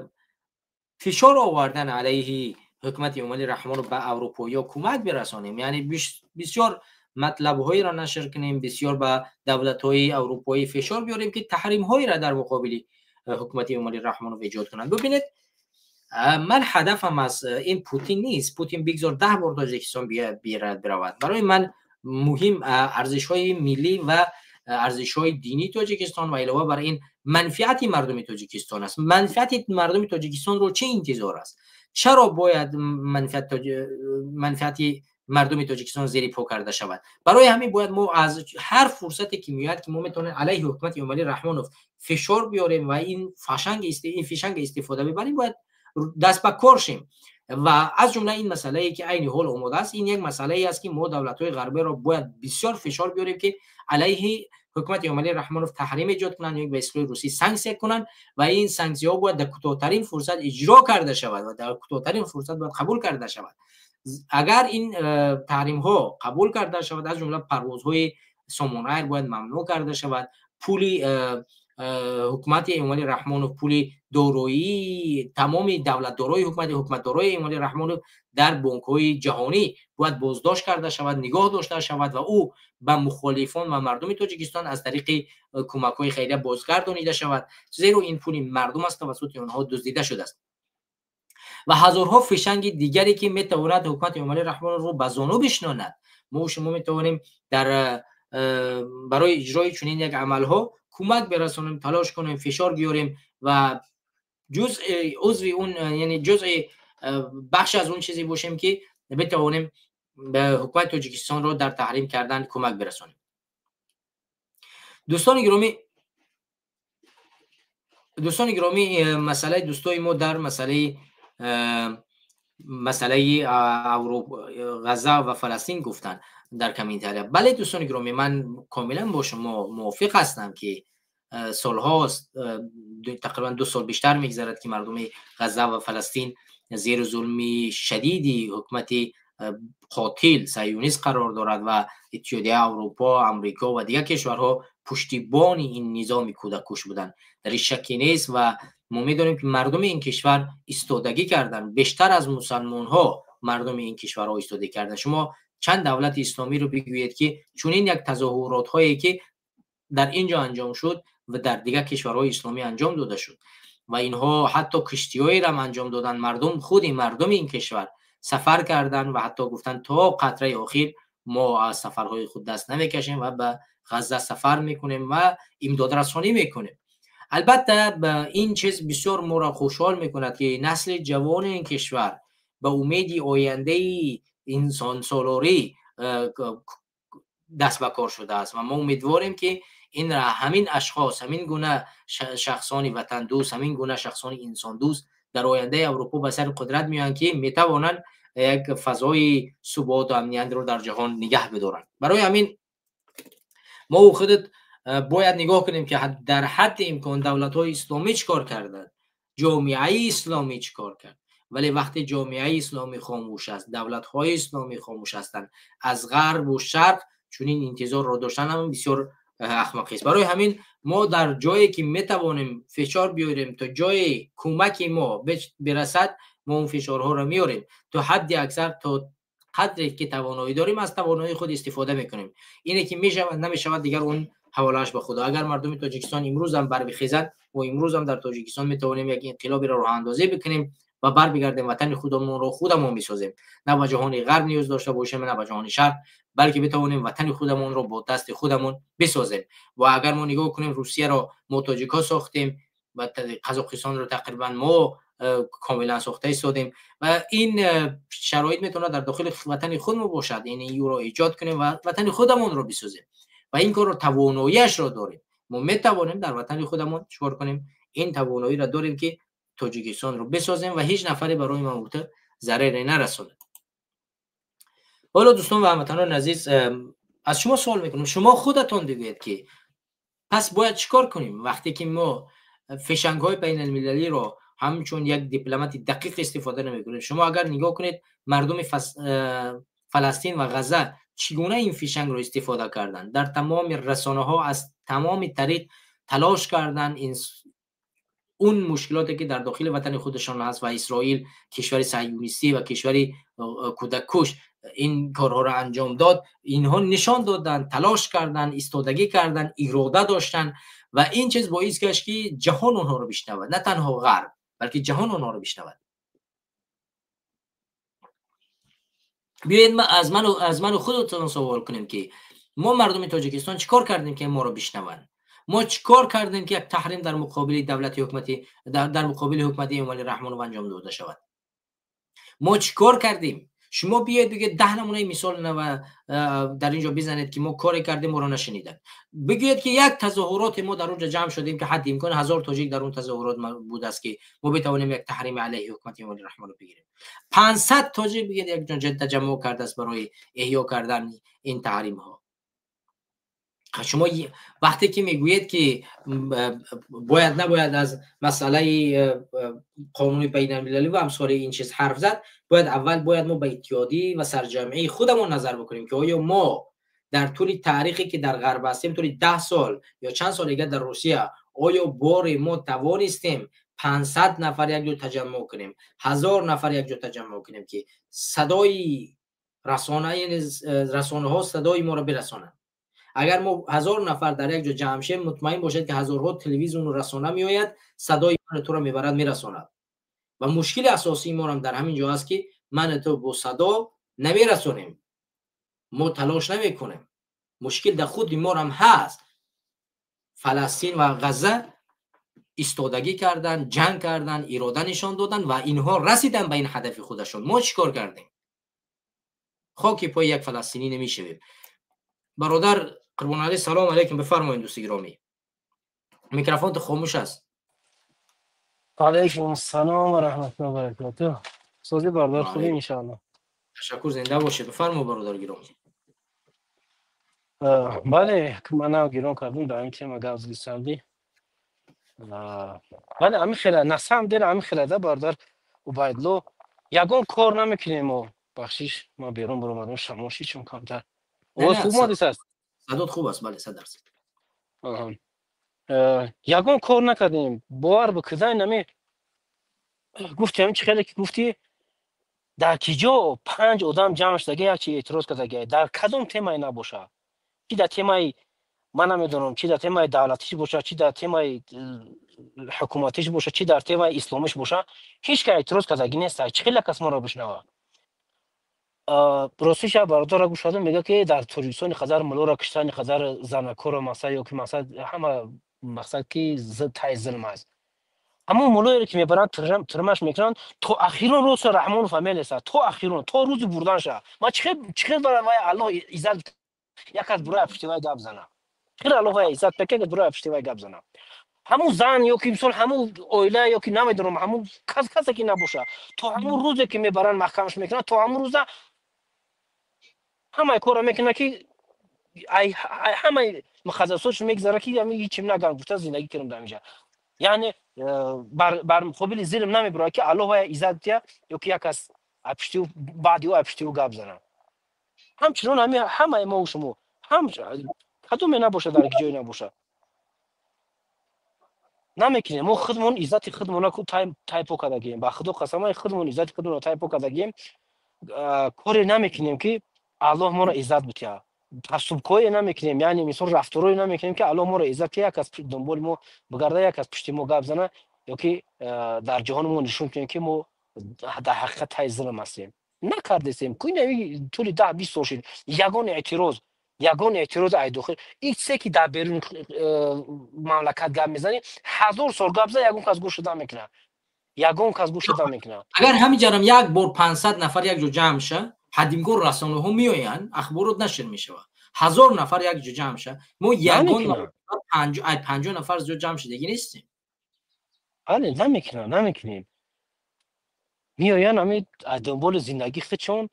فشار آوردن علیه حکومت امالی رحمان به اروپایی کمک برسانیم، یعنی بسیار مطلب‌هایی را نشر کنیم، بسیار به دولت‌های اروپایی فشار بیاریم که تحریم‌هایی را در مقابل حکومت امالی رحمان ایجاد کنند. ببینید من هدفم از این پوتین نیست پوتین بگذار 10 بار تاجیکستان برود. برای من مهم ارزش‌های ملی و ارزش‌های دینی تاجیکستان و علاوه بر این منفعت مردم تاجیکستان است. منفعت مردم تاجیکستان رو چه انتظار است؟ چرا باید منفعت مردم تاجیکستان زیر پا کرده شود؟ برای همین باید ما از هر فرصتی که میاد که ما میتونیم علیه حکومت امالی رحمانوف فشار بیاریم و این فشنگ استفاده ببریم، باید دست به کار شیم. و از جمله این مسئله ای که عین حال آماده است، این یک مسئله ای است که ما دولت‌های غربی را باید بسیار فشار بیاریم که علیه حکومت امالی رحمانوف تحریم ایجاد کنند، یک به اصطلاح روسی سانکسیون کنند و این سانکسیون باید در کوتاه‌ترین فرصت اجرا کرده شود و در کوتاه‌ترین فرصت باید قبول کرده شود. اگر این تحریم ها قبول کرده شود، از جمله پروازهای سامانه باید ممنوع کرده شود، پول حکومت امالی رحمانوف، پول دارایی تمام دولت دارای حکومت دارای امالی رحمانوف در بانک‌های جهانی باید بازداشت کرده شود، نگاه داشته شود و او به مخالفان و مردم تاجیکستان از طریق کمک‌های خیریه بازگردانیده شود، زیرا این پول مردم است توسط آنها دزدیده شده است. و هزارها فشنگ دیگری که میتواند حکومت امالی رحمانوف رو به زانو بشناند. ما و شما میتوانیم در برای اجرای چنین یک عملها کمک برسانیم، تلاش کنیم، فشار بیاریم و جزء اون یعنی جزء بخش از اون چیزی باشیم که بتوانیم به حکومت تاجیکستان رو در تحریم کردن کمک برسونیم. دوستان گرامی مسئله دوستای ما در مسئله غزه و فلسطین گفتن در کامنت‌ها. بله دوستان گرامی، من کاملا با شما موافق هستم که سال‌هاست، تقریبا 2 سال بیشتر میگذرد که مردم غزه و فلسطین زیر ظلم شدیدی حکومت قاتل صهیونیست قرار دارد و اتحادیه اروپا، امریکا و دیگر کشورها پشتیبان این نظام کودککش بودند. در این شکی نیست و ما می‌دانیم که مردم این کشور ایستادگی کردند. بیشتر از مسلمان‌ها مردم این کشورها ایستادگی کردند. شما چند دولت اسلامی رو بگویید که چنین یک تظاهرات هایی که در اینجا انجام شد و در دیگر کشورهای اسلامی انجام داده شد و اینها حتی کشتی‌هایی را انجام دادن. مردم این کشور سفر کردن و حتی گفتن تا قطره آخر ما از سفرهای خود دست نمیکشیم و به غزه سفر میکنیم و امداد رسانی میکنیم. البته این چیز بسیار ما را خوشحال میکند که نسل جوان این کشور به امید آینده انسان سالاری دست به کار شده است و ما امیدواریم که این را همین اشخاص، همین گونه شخصان وطن دوست، همین گونه شخصان انسان دوست در آینده اروپا به سر قدرت میان که میتوانند یک فضای ثبات و امنیت رو در جهان نگه بدارند. برای همین ما خودت باید نگاه کنیم که در حد امکان دولت‌های اسلامی چیکار کردند، جامعه اسلامی چیکار کرد. ولی وقتی جامعه اسلامی خاموش است، دولت‌های اسلامی خاموش هستند، از غرب و شرق چنین انتظار را داشتن هم بسیار احمقی است. برای همین ما در جایی که میتوانیم فشار بیاریم تا جای کمک ما برسد، ما اون فشارها را میاریم تا حد اکثر، تا قدری که توانایی داریم از توانایی خود استفاده میکنیم. اینه که میشود نمیشود دیگر اون حوالهش به خدا. اگر مردم تاجیکستان امروز هم بر بخیزند و امروز هم در تاجیکستان میتوانیم یک انقلابی را راه اندازی بکنیم و بر بگردیم وطن خودمون رو خودمون میسازیم. نه به جهان غرب نیاز داشته باشیم، نه به جهان شرق، بلکه بتوانیم وطن خودمون رو با دست خودمون بسازیم. و اگر ما نگاه کنیم روسیه رو ما تاجیکا ساختیم و قزاقستان رو تقریبا ما کاملا ساخته سادیم و این شرایط میتونه در داخل وطن خودمون باشد. این یورو ایجاد کنیم و وطن خودمون رو بسازیم و این کار رو تواناییش رو داریم. ما میتوانیم در وطن خودمون چیکار کنیم؟ این توانایی را داریم که تاجیکستان رو بسازیم و هیچ نفری برای ما ضرری نرسونه. حالا دوستان و هموطنان عزیز، از شما سوال میکنم، شما خودتون بگویید که پس باید چیکار کنیم وقتی که ما فشنگ‌های بین المللی رو همچون یک دیپلمات دقیق استفاده نمیکنیم؟ شما اگر نگاه کنید مردم فلسطین و غزه چگونه این فشنگ رو استفاده کردن، در تمام رسانه ها از تمام طریق تلاش کردن اون مشکلاتی که در داخل وطن خودشان هست و اسرائیل کشور صهیونیستی و کشوری کودککش این کارها را انجام داد، اینها نشان دادن، تلاش کردن، ایستادگی کردن، اراده داشتن و این چیز باعث گشت که جهان اونها رو بشنود، نه تنها غرب بلکه جهان اونها رو بشنود. بیایید ما از من خودتون سوال کنیم که ما مردم تاجیکستان چیکار کردیم که ما رو بشنوند؟ ما چیکار کردیم که یک تحریم در مقابل دولت حکومتی در مقابل حکومت امالی رحمانوف انجام داده شود؟ ما چیکار کردیم؟ شما بیاید بگید 10 نمونه مثال در اینجا بزنید که ما کاری کردیم ما رو نشنیدن. بگید که یک تظاهرات ما در اونجا جمع شدیم که حد امکان 1000 تاجیک در اون تظاهرات بود است که ما بتوانیم یک تحریم علیه حکومت امالی رحمانوف بگیریم. 500 تاجیک بگید یک جا تجمع کرده است برای احیا کردن این تحریم ها. شما وقتی که میگویید که باید نباید از مسئله قانون بین المللی و امثال این چیز حرف زد، باید ما به اتحادی و سرجمعی خودمون نظر بکنیم که آیا ما در طول تاریخی که در غرب هستیم، طول 10 سال یا چند سال دیگه در روسیه، آیا بار ما توانستیم 500 نفر یک جا تجمع کنیم، 1000 نفر یک جا تجمع کنیم که صدای رسانه ها صدای ما رو برسانند؟ اگر ما 1000 نفر در یک جا جمع شیم، مطمئن باشید که هزارها تلویزیون و رسانه میآید صدای من تو را میبرد میرساند. و مشکل اساسی ما هم در همین جا است که من تو با صدا نمیرسونیم، ما تلاش نمیکنیم. مشکل در خود ما هم هست. فلسطین و غزه ایستادگی کردن، جنگ کردن، اراده نشان دادن و اینها رسیدن به این هدف خودشون. ما چیکار کردیم؟ خاک پای یک فلسطینی نمیشویم. برادر قربان علی سلام علیکم، بفرمایید دوست گرامی. میکروفون تو خاموش است. علیکم السلام و رحمت الله و برکاته. سازی برادر خوبی ان شاء الله. تشکر، زنده باشید. بفرمایید برادر گرامی. بله من گیرون کردم در این تیم گاز گیساندی. بله همین خیلی نسام داره، همین خیلی ده برادر عبیدالله یگان کار نمیکنیم و بخشیش ما بیرون برو مردم شماشی چون کمتر او خوب مادیس است. صدات خوب است. بله 100%. یگان کار نکردیم باور بکردن نمی گفتیم چه خیلی که گفتی در کجا 5 آدم جمع شده یک چی اعتراض کرده در کدام تمای نباشه، چی در تمای من نمیدونم، چی در تمای دولتیش باشه، چی در تمای حکومتیش باشه، چی در تمای اسلامیش باشه، هیچ که اعتراض کرده نیست. چه خیلی کس ما را بشنوه. راستش برادر گوش دادم میگه که در تاجیکستان خزر ملو را کشتن، خزر زنکور مثلا یا که مثلا همه مقصد که ضد تای ظلم است. همون ملوی که میبرن ترمش میکنن تو اخیرا روز رحمان فامیل است، تو اخیرا تو روز بردن شه. ما چه برای الله عزت یک از برای پشتیبانی گپ زنه، خیر الله عزت پکه برای پشتیبانی گپ زنه. همون زن یا که مثلا همون اویله یا که نمیدونم همون کس که نباشه، تو همون روزی که میبرن محکمش میکنن تو همون روزا همه کارا میکنه که همه مخصصاتش میگذره که هیچ چیز نگم گفته زندگی کردم دمیجا. یعنی بر مقابل ظلم نمیبره که الله عزت یا که یک از اپشتیو بعدی و اپشتیو گپ زنه. همچنان همه ما و شما هم کدوم نباشه در جای نباشه نمیکنیم. ما خودمون عزت خودمون رو تایپو کردیم، با خدا قسم خودمون عزت خودمون رو تایپو کردیم. کاری نمیکنیم که الله ما رو عزت بده. تعصب کوی نمیکنیم، یعنی مثلا رفتاری نمیکنیم که الله ما رو عزت که یک از دنبال ما بگرده، یک از پشت ما گپ زنه یا که در جهانمون نشون کنیم که ما در حقیقت های ظلم هستیم. نکردیم کوی نمی طول 10-20 سال شد یگان اعتراض ای داخل ایکس که در بیرون مملکت گپ میزنی 1000 سال گپ زنه یگان کس گوش نمیکنه، یگان کس گوش نمیکنه. اگر همینجوری یک بار 500 نفر یک جو جمع شه، حدیمگور رسانه ها میآیند اخبارات نشر میشه، 1000 نفر یک جو جمع شه، ما یگان 50 نفر جو جمع شدگی نیستیم. بله نمیکنیم. میآیند همین دنبال زندگی خودشون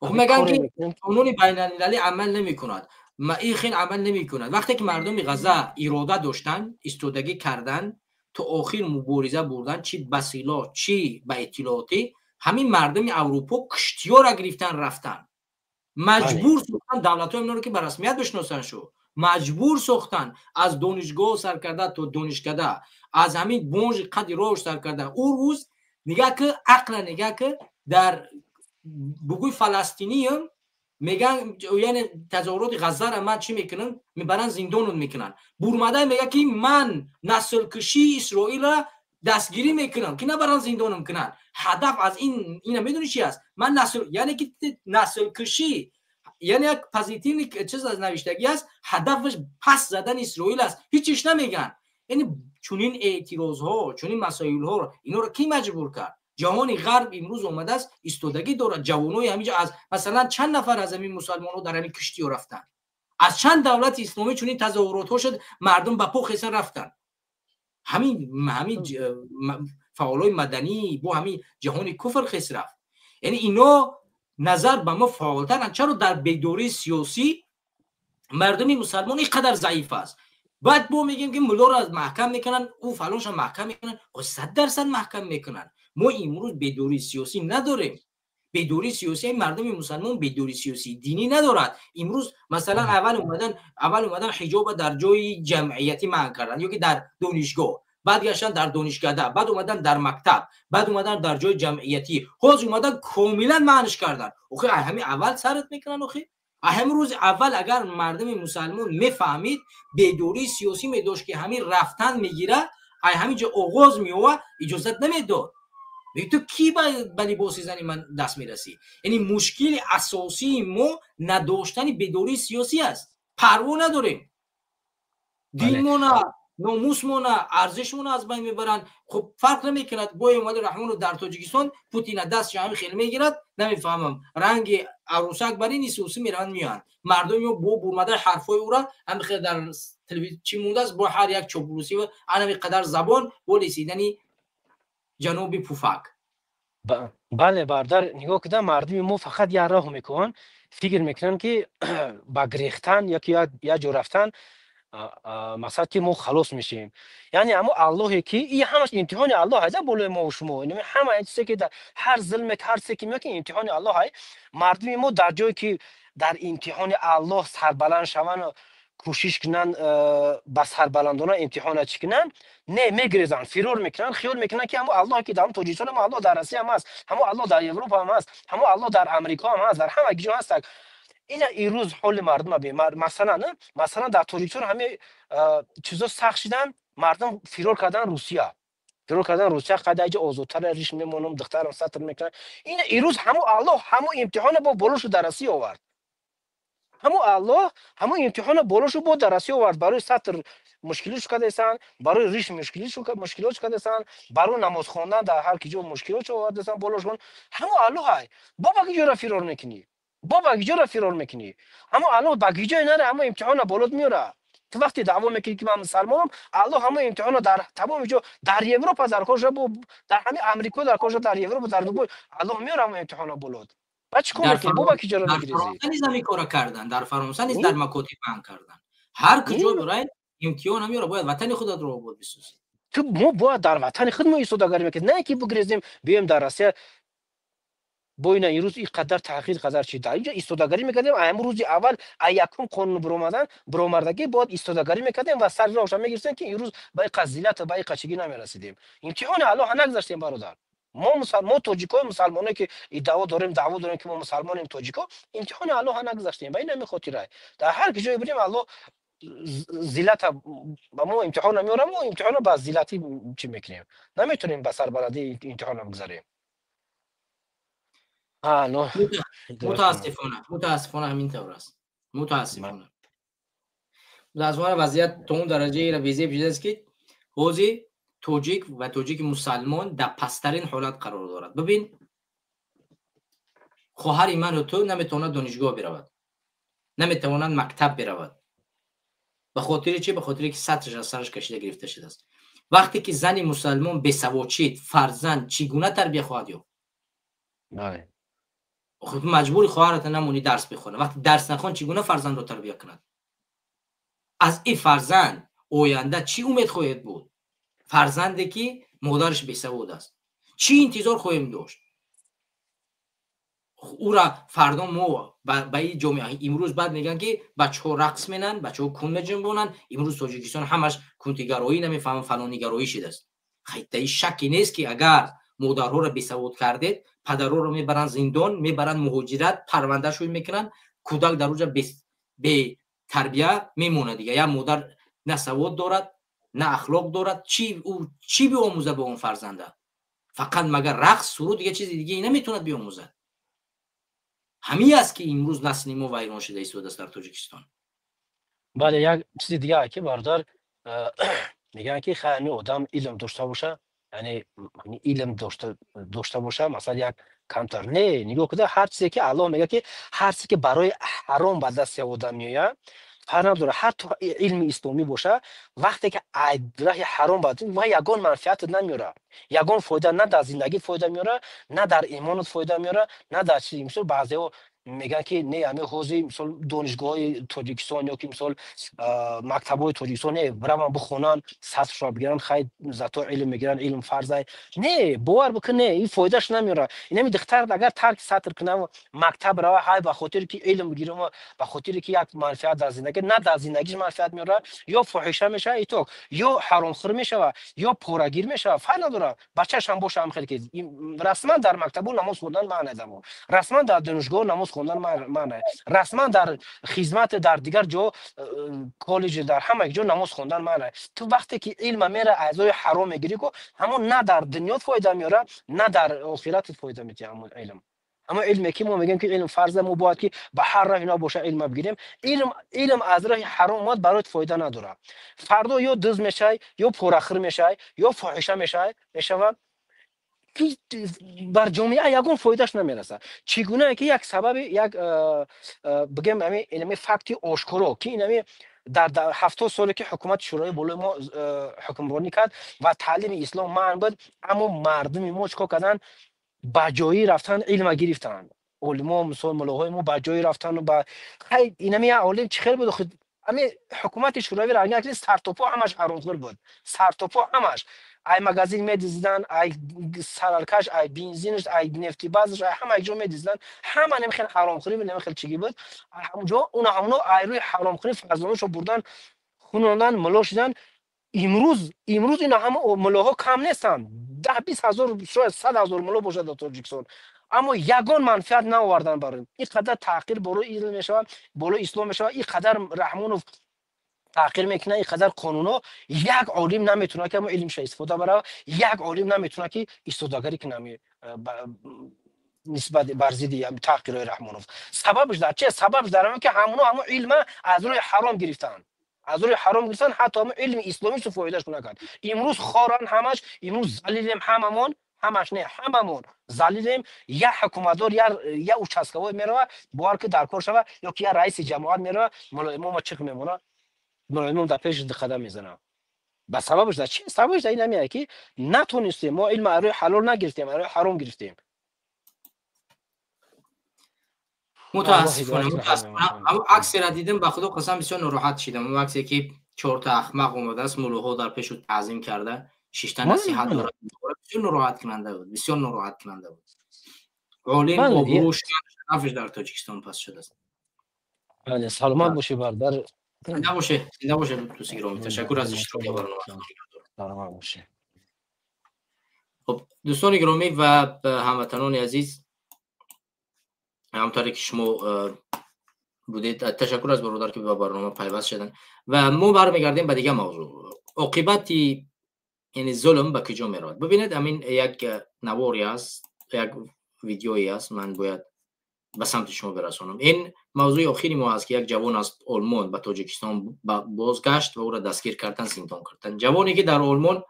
میگن که قانون بین المللی عمل نمیکند، معیخین عمل نمیکند. وقتی که مردم غزه اراده داشتن ایستادگی کردن تو آخر مبارزه بردن، چی بسیلا چی به اطلاعاتی، همین مردم اروپا کشتی‌ها را گرفتن رفتن، مجبور ساختن دولت‌ها اینا رو که به رسمیت بشناسن شو، مجبور ساختن از دانشگاه سر کرده تا دانشکده، از همین بونج قد روش سر کرده. اون روز نگاه که عقل نگاه که در بگوی فلسطینی هم میگن یعنی تظاهرات غزه را من چی میکنن میبرن زندان میکنن. بورمده میگه که من نسل کشی اسرائیل را دستگیری میکنم که نبرن زندان میکنن. هدف از این میدونی چی است؟ من نسل یعنی که نسل کشی یعنی یک پوزیتیو چیز از نوشتگی است، هدفش پس زدن اسرائیل است، هیچیش نمیگن. یعنی چونین اعتراض ها چونین مسائل ها اینا رو کی مجبور کرد؟ جهان غرب امروز اومده است ایستادگی داره. جوانای همینجا از مثلا چند نفر از همین مسلمان‌ها در همین کشتی رفتن، از چند دولت اسلامی چونین تظاهرات ها شد مردم با پا خسته رفتن. همین فعالای مدنی با همین جهان کفر خسته رفت. یعنی اینا نظر به ما فعالترن. چرا در بیداری سیاسی مردم مسلمان اینقدر ضعیف است؟ بعد با میگیم که ملا را از محکم میکنن، او فلانش محکم میکنن، 100% محکم میکنن. ما امروز بیداری سیاسی نداریم. بیداری سیاسی مردم مسلمان بیداری سیاسی دینی ندارد. امروز مثلا اول اومدن حجاب در جای جمعیتی منع کردن یا که در دانشگاه، بعد گشتن در دانشکده، بعد اومدن در مکتب، بعد اومدن در جای جمعیتی، خود اومدن کاملا معنیش کردن. اوخه همین اول سرت میکنن. اوخه همین روز اول اگر مردم مسلمان میفهمید بیداری سیاسی میداشت که همین رفتن میگیره، همینجا آغاز میوه اجازت نمیداد. تو کی با لباس زنی من دست میرسی؟ یعنی مشکل اساسی ما نداشتن بیداری سیاسی است. پروا نداریم. دین ما ناموسمون ارزشمون از بین میبرن. خب فرق نمیکند بوی اومده رحمان رو در تاجیکستان پوتین دستش همین خیلی میگیرد. نمیفهمم رنگ عروسک برای نیست میرن میان مردم یا بو برمده حرفای او را همین خیلی در تلویزیون چی مونده است با هر یک چوبروسی و همین قدر زبان بولیسیدنی جنوبی پوفک. بله برادر نگاه کردن مردم ما فقط یه راه میکنن فکر میکنن که با گریختن یا جو رفتن مقصد که ما خلاص میشیم. یعنی اما اللهی که این همش امتحان الله هست بالای ما و شما. یعنی همه چیزی که در هر ظلم هر چیزی که میگه امتحان الله هست. مردم ما در جایی که در امتحان الله سربلند شوند و کوشش کنن با سربلندانه امتحان چکنن نه میگریزن فرار میکنن خیال میکنن که همون الله که در تاجیکستان هم الله در روسیه هم هست، همون الله در اروپا هم هست، همون الله در امریکا هم هست، در همه جا هست. این روز حال مردم بیمار مثلا در تاجیکستان همه چیزا سخت شدن مردم فرار کردن روسیه قدایج آزادتر ریش میمونم دخترم سطر میکنن. این روز همون الله همون امتحان با بالاشو در روسیه آورد. همون الله همون امتحان بالاشو با در روسیه آورد. برای سطر مشکلش کردن، برای ریش مشکلش کردن، برای نماز خواندن در هر کجا مشکلش آوردن بالاشون. همون الله های بابا که جورا فرار میکنی اما الله با گیجای نره همه امتحان بالات میاره. تو وقتی دعوا میکنی که من مسلمانم الله همه امتحان در تمام جا در اروپا در کجا در همه امریکا در کجا در اروپا در دبی الله میاره همه امتحان بالات. بچه کار میکنی بابا که جرا میگیری. در فرانسه نیز همین کارا کردن، در فرانسه نیز در مکاتب هم کردن. هر کجا برای امتحان میاره باید وطن خودت رو آباد بسازی. تو ما باید در وطن خودمون ایستادگی میکنیم نه که بگریزیم بیایم در روسیه بوینا این روز این قدر تحقیق قدر چی در اینجا ایستادگی میکردیم. امروز اول یکم قانون برآمدگی باید ایستادگی میکردیم و سر راهش میگرفتیم که این روز به قضیلت و به قچگی نمیرسیدیم. امتحان الله نگذاشتیم برادر. ما تاجیکای مسلمانایی که دعوا داریم که ما مسلمانیم تاجیکا امتحان الله نگذاشتیم. به این نمیخاطره در هر جایی بریم الله ذلت با ما امتحان نمیاره. ما امتحان با ذلتی چی میکنیم نمیتونیم به سر بلدی امتحان بگذاریم. متاسفانه همین طور است. متاسفانه در وضعیت تا اون درجه رویزی پیش است که حوزه توجیک و توجیک مسلمان در پسترین حالت قرار دارد. ببین خواهر من و تو نمیتواند دانشگاه برود، نمیتواند مکتب برود. به خاطر چی؟ به خاطر که سطرش از سرش کشیده گرفته شده است. وقتی که زن مسلمان بی‌سواد شد فرزند چگونه تربیت خواهد یافت؟ بله خود مجبوری خواهرت نمونی درس بخونه. وقتی درس نخوان چگونه فرزند رو تربیت کند؟ از این فرزند آینده چی امید خواهد بود؟ فرزندی که مادرش بی‌سواد است چی انتظار خواهیم داشت؟ او را فردا ما به این جامعه امروز بعد میگن که بچه‌ها رقص می‌کنن، بچه‌ها کون می‌جنبونن. امروز تاجیکستان همش کونتیگرایی نمی‌فهمن فلانیگرایی شده است. خیلی شکی نیست که اگر مادرها را بی‌سواد کردید پدرها را میبرن زندان، میبرن مهاجرت، پرونده شوی میکنن. کودک در اونجا به تربیت میمونه دیگه. یا مادر نه سواد دارد نه اخلاق دارد، چی بیاموزه به اون فرزنده؟ فقط مگر رقص سرود، دیگه چیزی دیگه نمیتونه بیاموزه. همین است که امروز نسل ما ویران شده است در تاجیکستان. بله یک چیز دیگه که برادر میگن که خیلی آدم علم داشته باشه، یعنی علم داشته باشه مثلا یک کمتر نه. نگاه کنید هر چیزی که الله میگه که هر چیزی که برای حرام به دست آدم میاد فرق نداره حتی علم اسلامی باشه وقتی که راه حرام باشه و یگان منفعت نمیاره، یگان فایده نه در زندگی فایده میاره، نه در ایمانت فایده میاره، نه در چیزی. مثلا بعضیا میگن که نه همه حوزه مثلا دانشگاه تاجیکستان یا که مثلا مکتبای تاجیکستان نه برام بخونن سطح را بگیرن خیلی زتا علم میگیرن علم فرضه. نه باور بکنه این فایدهش نمیاره. این دختر اگر ترک سطر کنه مکتب را های به خاطر که علم بگیرم و به خاطر که یک منفعت در زندگی نه در زندگیش منفعت میاره یا فحشه میشه ایتو یا حرام خور میشه یا پورگیر میشه فرق نداره. بچه‌ش هم باشه هم خیلی که رسما در مکتب نماز خوندن معنی داره، رسما در دانشگاه نماز خوندن معنی، رسما در خدمت در دیگر جا کالج در همه جا نماز خوندن معنی. تو وقتی که علم میره اعضای حرام میگیری کو همون نه در دنیا فایده میاره نه در آخرت فایده میده همون علم. اما علمی که ما میگیم که علم فرض ما باید که به هر راه اینا باشه علم بگیریم. علم از راه حرام اومد برات فایده نداره. فردا یا دز میشه یا پراخر میشه یا فاحشه میشه که بر جامعه یگون فایدهش نمیرسه. چگونه که یک سبب یک بگم همین علمی فکتی آشکارا که این در 70 سالی که حکومت شورای بالای ما حکمرانی کرد و تعلیم اسلام منع بود، اما مردم ما چیکار کردن؟ با جایی رفتن علم گرفتن. علما مثلا ملاهای ما با جایی رفتن و با خیلی اینمی عالم چه خیلی بود. خود همین حکومت شوروی رنگ اکلی سرتوپا همش حرامخور بود. سرتوپا همش ای مگزین می‌دزدن، ای سرالکش، ای بنزینش، ای نفتی بازش، همه یک جا می‌دزدن. همه نمیخوان حرامخوری و نمیخوان چیزی بود. همونجا اونا ای روی حرامخوری فرزانشو بردن خونوندن ملا شدن. امروز اینا همه ملاها کم نیستن. 10-20 هزار شاید 100 هزار ملا باشه در تاجیکستان، اما یگان منفعت نآوردن برای این قدر تحقیر بالای علم میشود، بالای اسلام میشود، این قدر رحمانوف تحقیر میکنه، این قدر قانونا. یک عالم نمیتونه که ما علمش استفاده بره، یک عالم نمیتونه که استفادهگری کنه نسبت بر ضد تحقیر رحمانوف. سببش در چه؟ سببش در اینه که همون علم از روی حرام گرفتن، از روی حرام گرفتن، حتی هم علم اسلامی رو فایدهش نکرد. امروز خارن همش، امروز ذلیلیم هممون، همش نه هممون ذلیلیم. یا حکومتدار یا اوچاسکوی میره بار که در کار شوه، یا که یا رئیس جماعت میره ما چیک میمونه، ما در پیش قدم میزنه. به سببش در چی؟ سببش در این همیه که نتونستیم ما علم روی حلال نگرفتیم، روی حرام گرفتیم. متاسفانه اما عکس را دیدم به خدا قسم بسیار ناراحت شدم. اون عکسی که 4 تا احمق اومده است مولوها در پیش تعظیم کرده، 6 تا نصیحت داره، بسیار ناراحت کننده بود، بسیار ناراحت کننده بود. عالم آبروش شرفش در تاجیکستان پس شده است. بله سلامت باشی برادر. زنده باشه دوست گرامی. تشکر از اشتراک برنامه. سلامت باشی. خب دوستان گرامی و هموطنان عزیز، همونطوری که شما بودید، تشکر از برادر که به برنامه پیوست شدن و ما برمیگردیم به دیگه موضوع. عاقبت یعنی ظلم به کجا میرود؟ ببینید همین یک نواری است، یک ویدیویی است، من باید به سمت شما برسونم. این موضوع آخری ما است که یک جوان از آلمان به تاجیکستان بازگشت و او را دستگیر کردن، زندان کردن. جوانی که در آلمان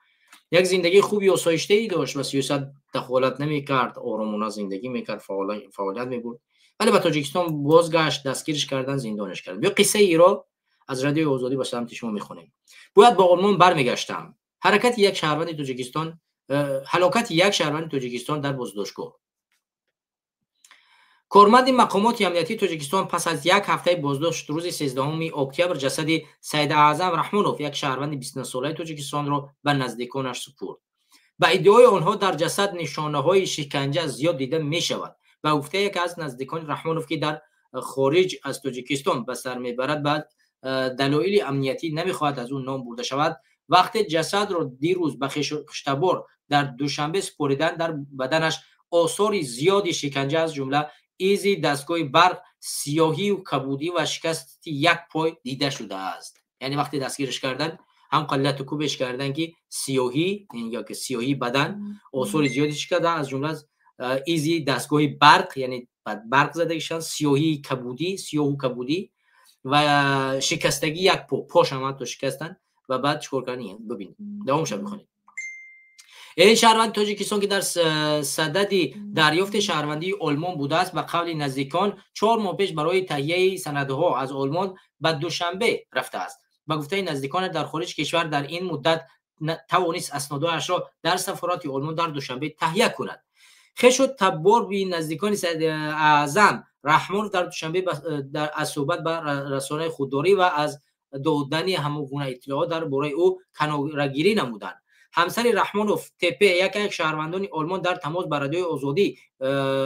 یک زندگی خوبی و آسایشته‌ای داشت و سیاست دخالت نمی‌کرد، آرامانه زندگی می‌کرد، فعالیت می‌برد، ولی به تاجیکستان بازگشت، دستگیرش کردن، زندانش کردن. بیا قصه ای را از رادیو آزادی به سمت شما می‌خونیم. باید با آلمان برمیگشتم. هلاکت یک شهروند تاجیکستان در بازداشتگاه. کارمند مقامات امنیتی تاجیکستان پس از یک هفته بازداشت روز 13 اکتبر جسد سید اعظم رحمانوف، یک شهروند 29 ساله تاجیکستان را به نزدیکانش سپرد. به ادعای آنها در جسد نشانه‌های شکنجه زیاد دیده می‌شود و گفته یک از نزدیکان رحمانوف که در خارج از تاجیکستان به سر میبرد بعد دلایل امنیتی نمی‌خواهد از اون نام برده شود. وقتی جسد را دیروز به خشتبار در دوشنبه سپردند، در بدنش آثار زیادی شکنجه از جمله ایزی دستگاه برق، سیاهی و کبودی و شکست یک پای دیده شده است. یعنی وقتی دستگیرش کردن هم قلت و کوبش کردن که سیاهی، یا که سیاهی بدن، آثار زیادی شکسته از جمله ایزی دستگاه برق، یعنی برق زدگیشان، سیاهی کبودی، سیاه و کبودی و شکستگی یک پاش هم تو شکستن و بعد چیکار کردن؟ ببینید دوامش بخونید. این شهروند تاجیکستان که در صدد دریافت شهروندی آلمان بوده است، به قول نزدیکان 4 ماه پیش برای تهیه سندها از آلمان به دوشنبه رفته است. به گفته نزدیکان در خارج کشور در این مدت توانست اسنادهایش را در سفارت آلمان در دوشنبه تهیه کند. خشت تبار بی نزدیکان سید اعظم رحمان در دوشنبه از صحبت به رسانه خودداری و از دادن همگونه اطلاعات درباره او کناره‌گیری نمودند. همسر رحمانوف تپه یک شهروندان آلمان در تماس با رادیوی آزادی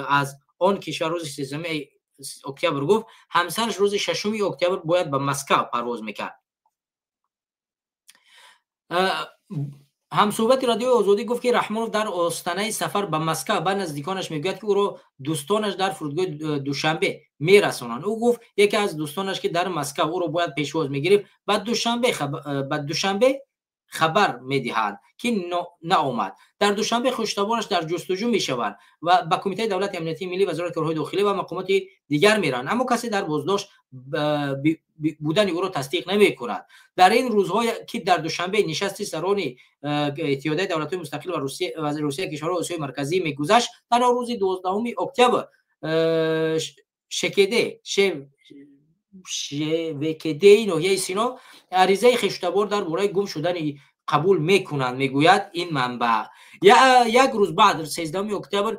از آن کشور روز 13 اکتبر گفت همسرش روز 6 اکتبر باید به مسکو پرواز میکرد. همصحبت رادیوی آزادی گفت که رحمانوف در آستانه سفر به مسکو به نزدیکانش میگوید که او را دوستانش در فرودگاه دوشنبه میرسانند. او گفت یکی از دوستانش که در مسکو او را باید پیشواز میگرفت بعد دوشنبه خبر میدهند که نآمد. در دوشنبه خوشتبارش در جستجو میشوند و با کمیته دولت امنیتی ملی، وزارت کارهای داخلی و مقامات دیگر میرن، اما کسی در بازداشت بودن او را تصدیق نمیکند. در این روزهای که در دوشنبه نشست سران اتحادیه دولت‌های مستقل و روسیه کشورهای آسیای مرکزی میگذشت، در روز 12 اکتبر شبکه ناحیه سینا عریضه خوشتبار در باره گم شدن قبول میکنند. میگوید این منبع یک روز بعد 13 اکتبر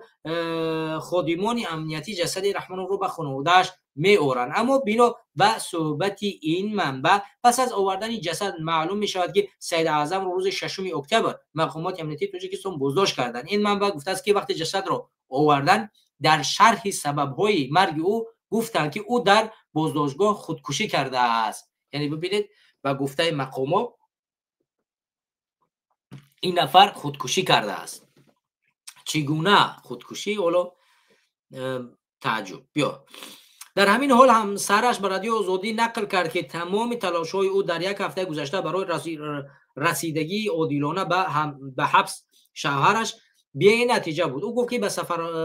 خادمان امنیتی جسد رحمان رو به خانواده‌اش میآورند، اما بنا به صحبت این منبع پس از آوردن جسد معلوم می شود که سید اعظم رو روز 6 اکتبر مقامات امنیتی تاجیکستان بازداشت کردند. این منبع گفته است که وقتی جسد رو آوردن در شرح سبب‌های مرگ او گفتند که او در بازداشتگاه خودکشی کرده است. یعنی ببینید و گفته مقامات این نفر خودکشی کرده است. چگونه خودکشی؟ حالا تعجب. بیا در همین حال همسرش به رادیو آزادی نقل کرد که تمام تلاش‌های او در یک هفته گذشته برای رسیدگی عادلانه به حبس شوهرش بی نتیجه بود. او گفت که به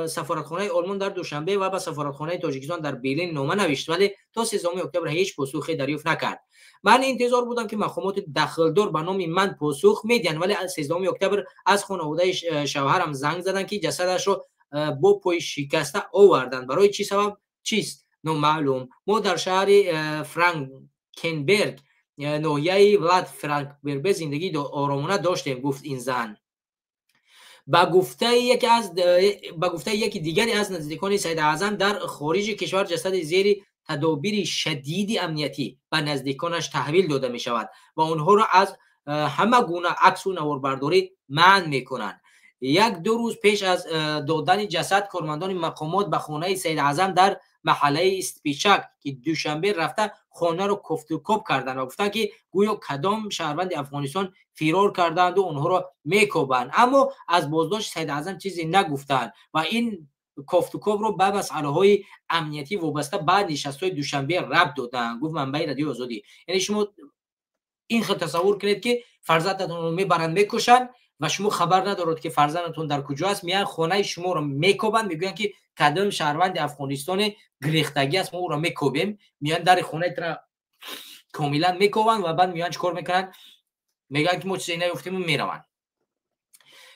سفارتخانه آلمان در دوشنبه و به سفارتخانه تاجیکستان در برلین نامه نوشت، ولی تا 13 اکتبر هیچ پاسخی دریافت نکرد. من انتظار بودم که مقامات دخلدار به نام من پاسخ میدن، ولی 13 اکتبر از خانواده شوهرم زنگ زدن که جسدش رو با پای شکسته آوردن. برای چی سبب چیست نامعلوم. ما در شهر فرانکنبرگ ناحیه ولاد فرانکبرگ زندگی آرامانه داشتیم، گفت این زن. با گفته یکی دیگری از نزدیکان سید اعظم در خارج کشور جسد زیر تدابیر شدید امنیتی به نزدیکانش تحویل داده می شود و آنها را از همه گونه عکس و نواربرداری منع می کنند. یک دو روز پیش از دادن جسد کارمندان مقامات به خانه سید اعظم در محله استپیچک که دوشنبه رفته خانه رو کفت و کپ کردند و گفتند که گویا کدام شهروند افغانستان فرار کردند و اونها رو میکوبند، اما از بازداشت سید اعظم چیزی نگفتند و این کفت و کپ رو به مسئله‌های امنیتی وابسته بعد نشست‌های دوشنبه ربط دادند، گفت منبع رادیو آزادی. یعنی شما این خیلی تصور کنید که فرزندتون رو میبرند میکشن و شما خبر ندارید که فرزندتون در کجا است، میان خانه شما رو میکوبند، میگن که کدام شهروند افغانستان گریختگی است ما او رو میکوبیم، میان در خانه را کاملا میکوبند و بعد میان چیکار میکنن؟ میگن که ما چیزی نیفتیم و میروند.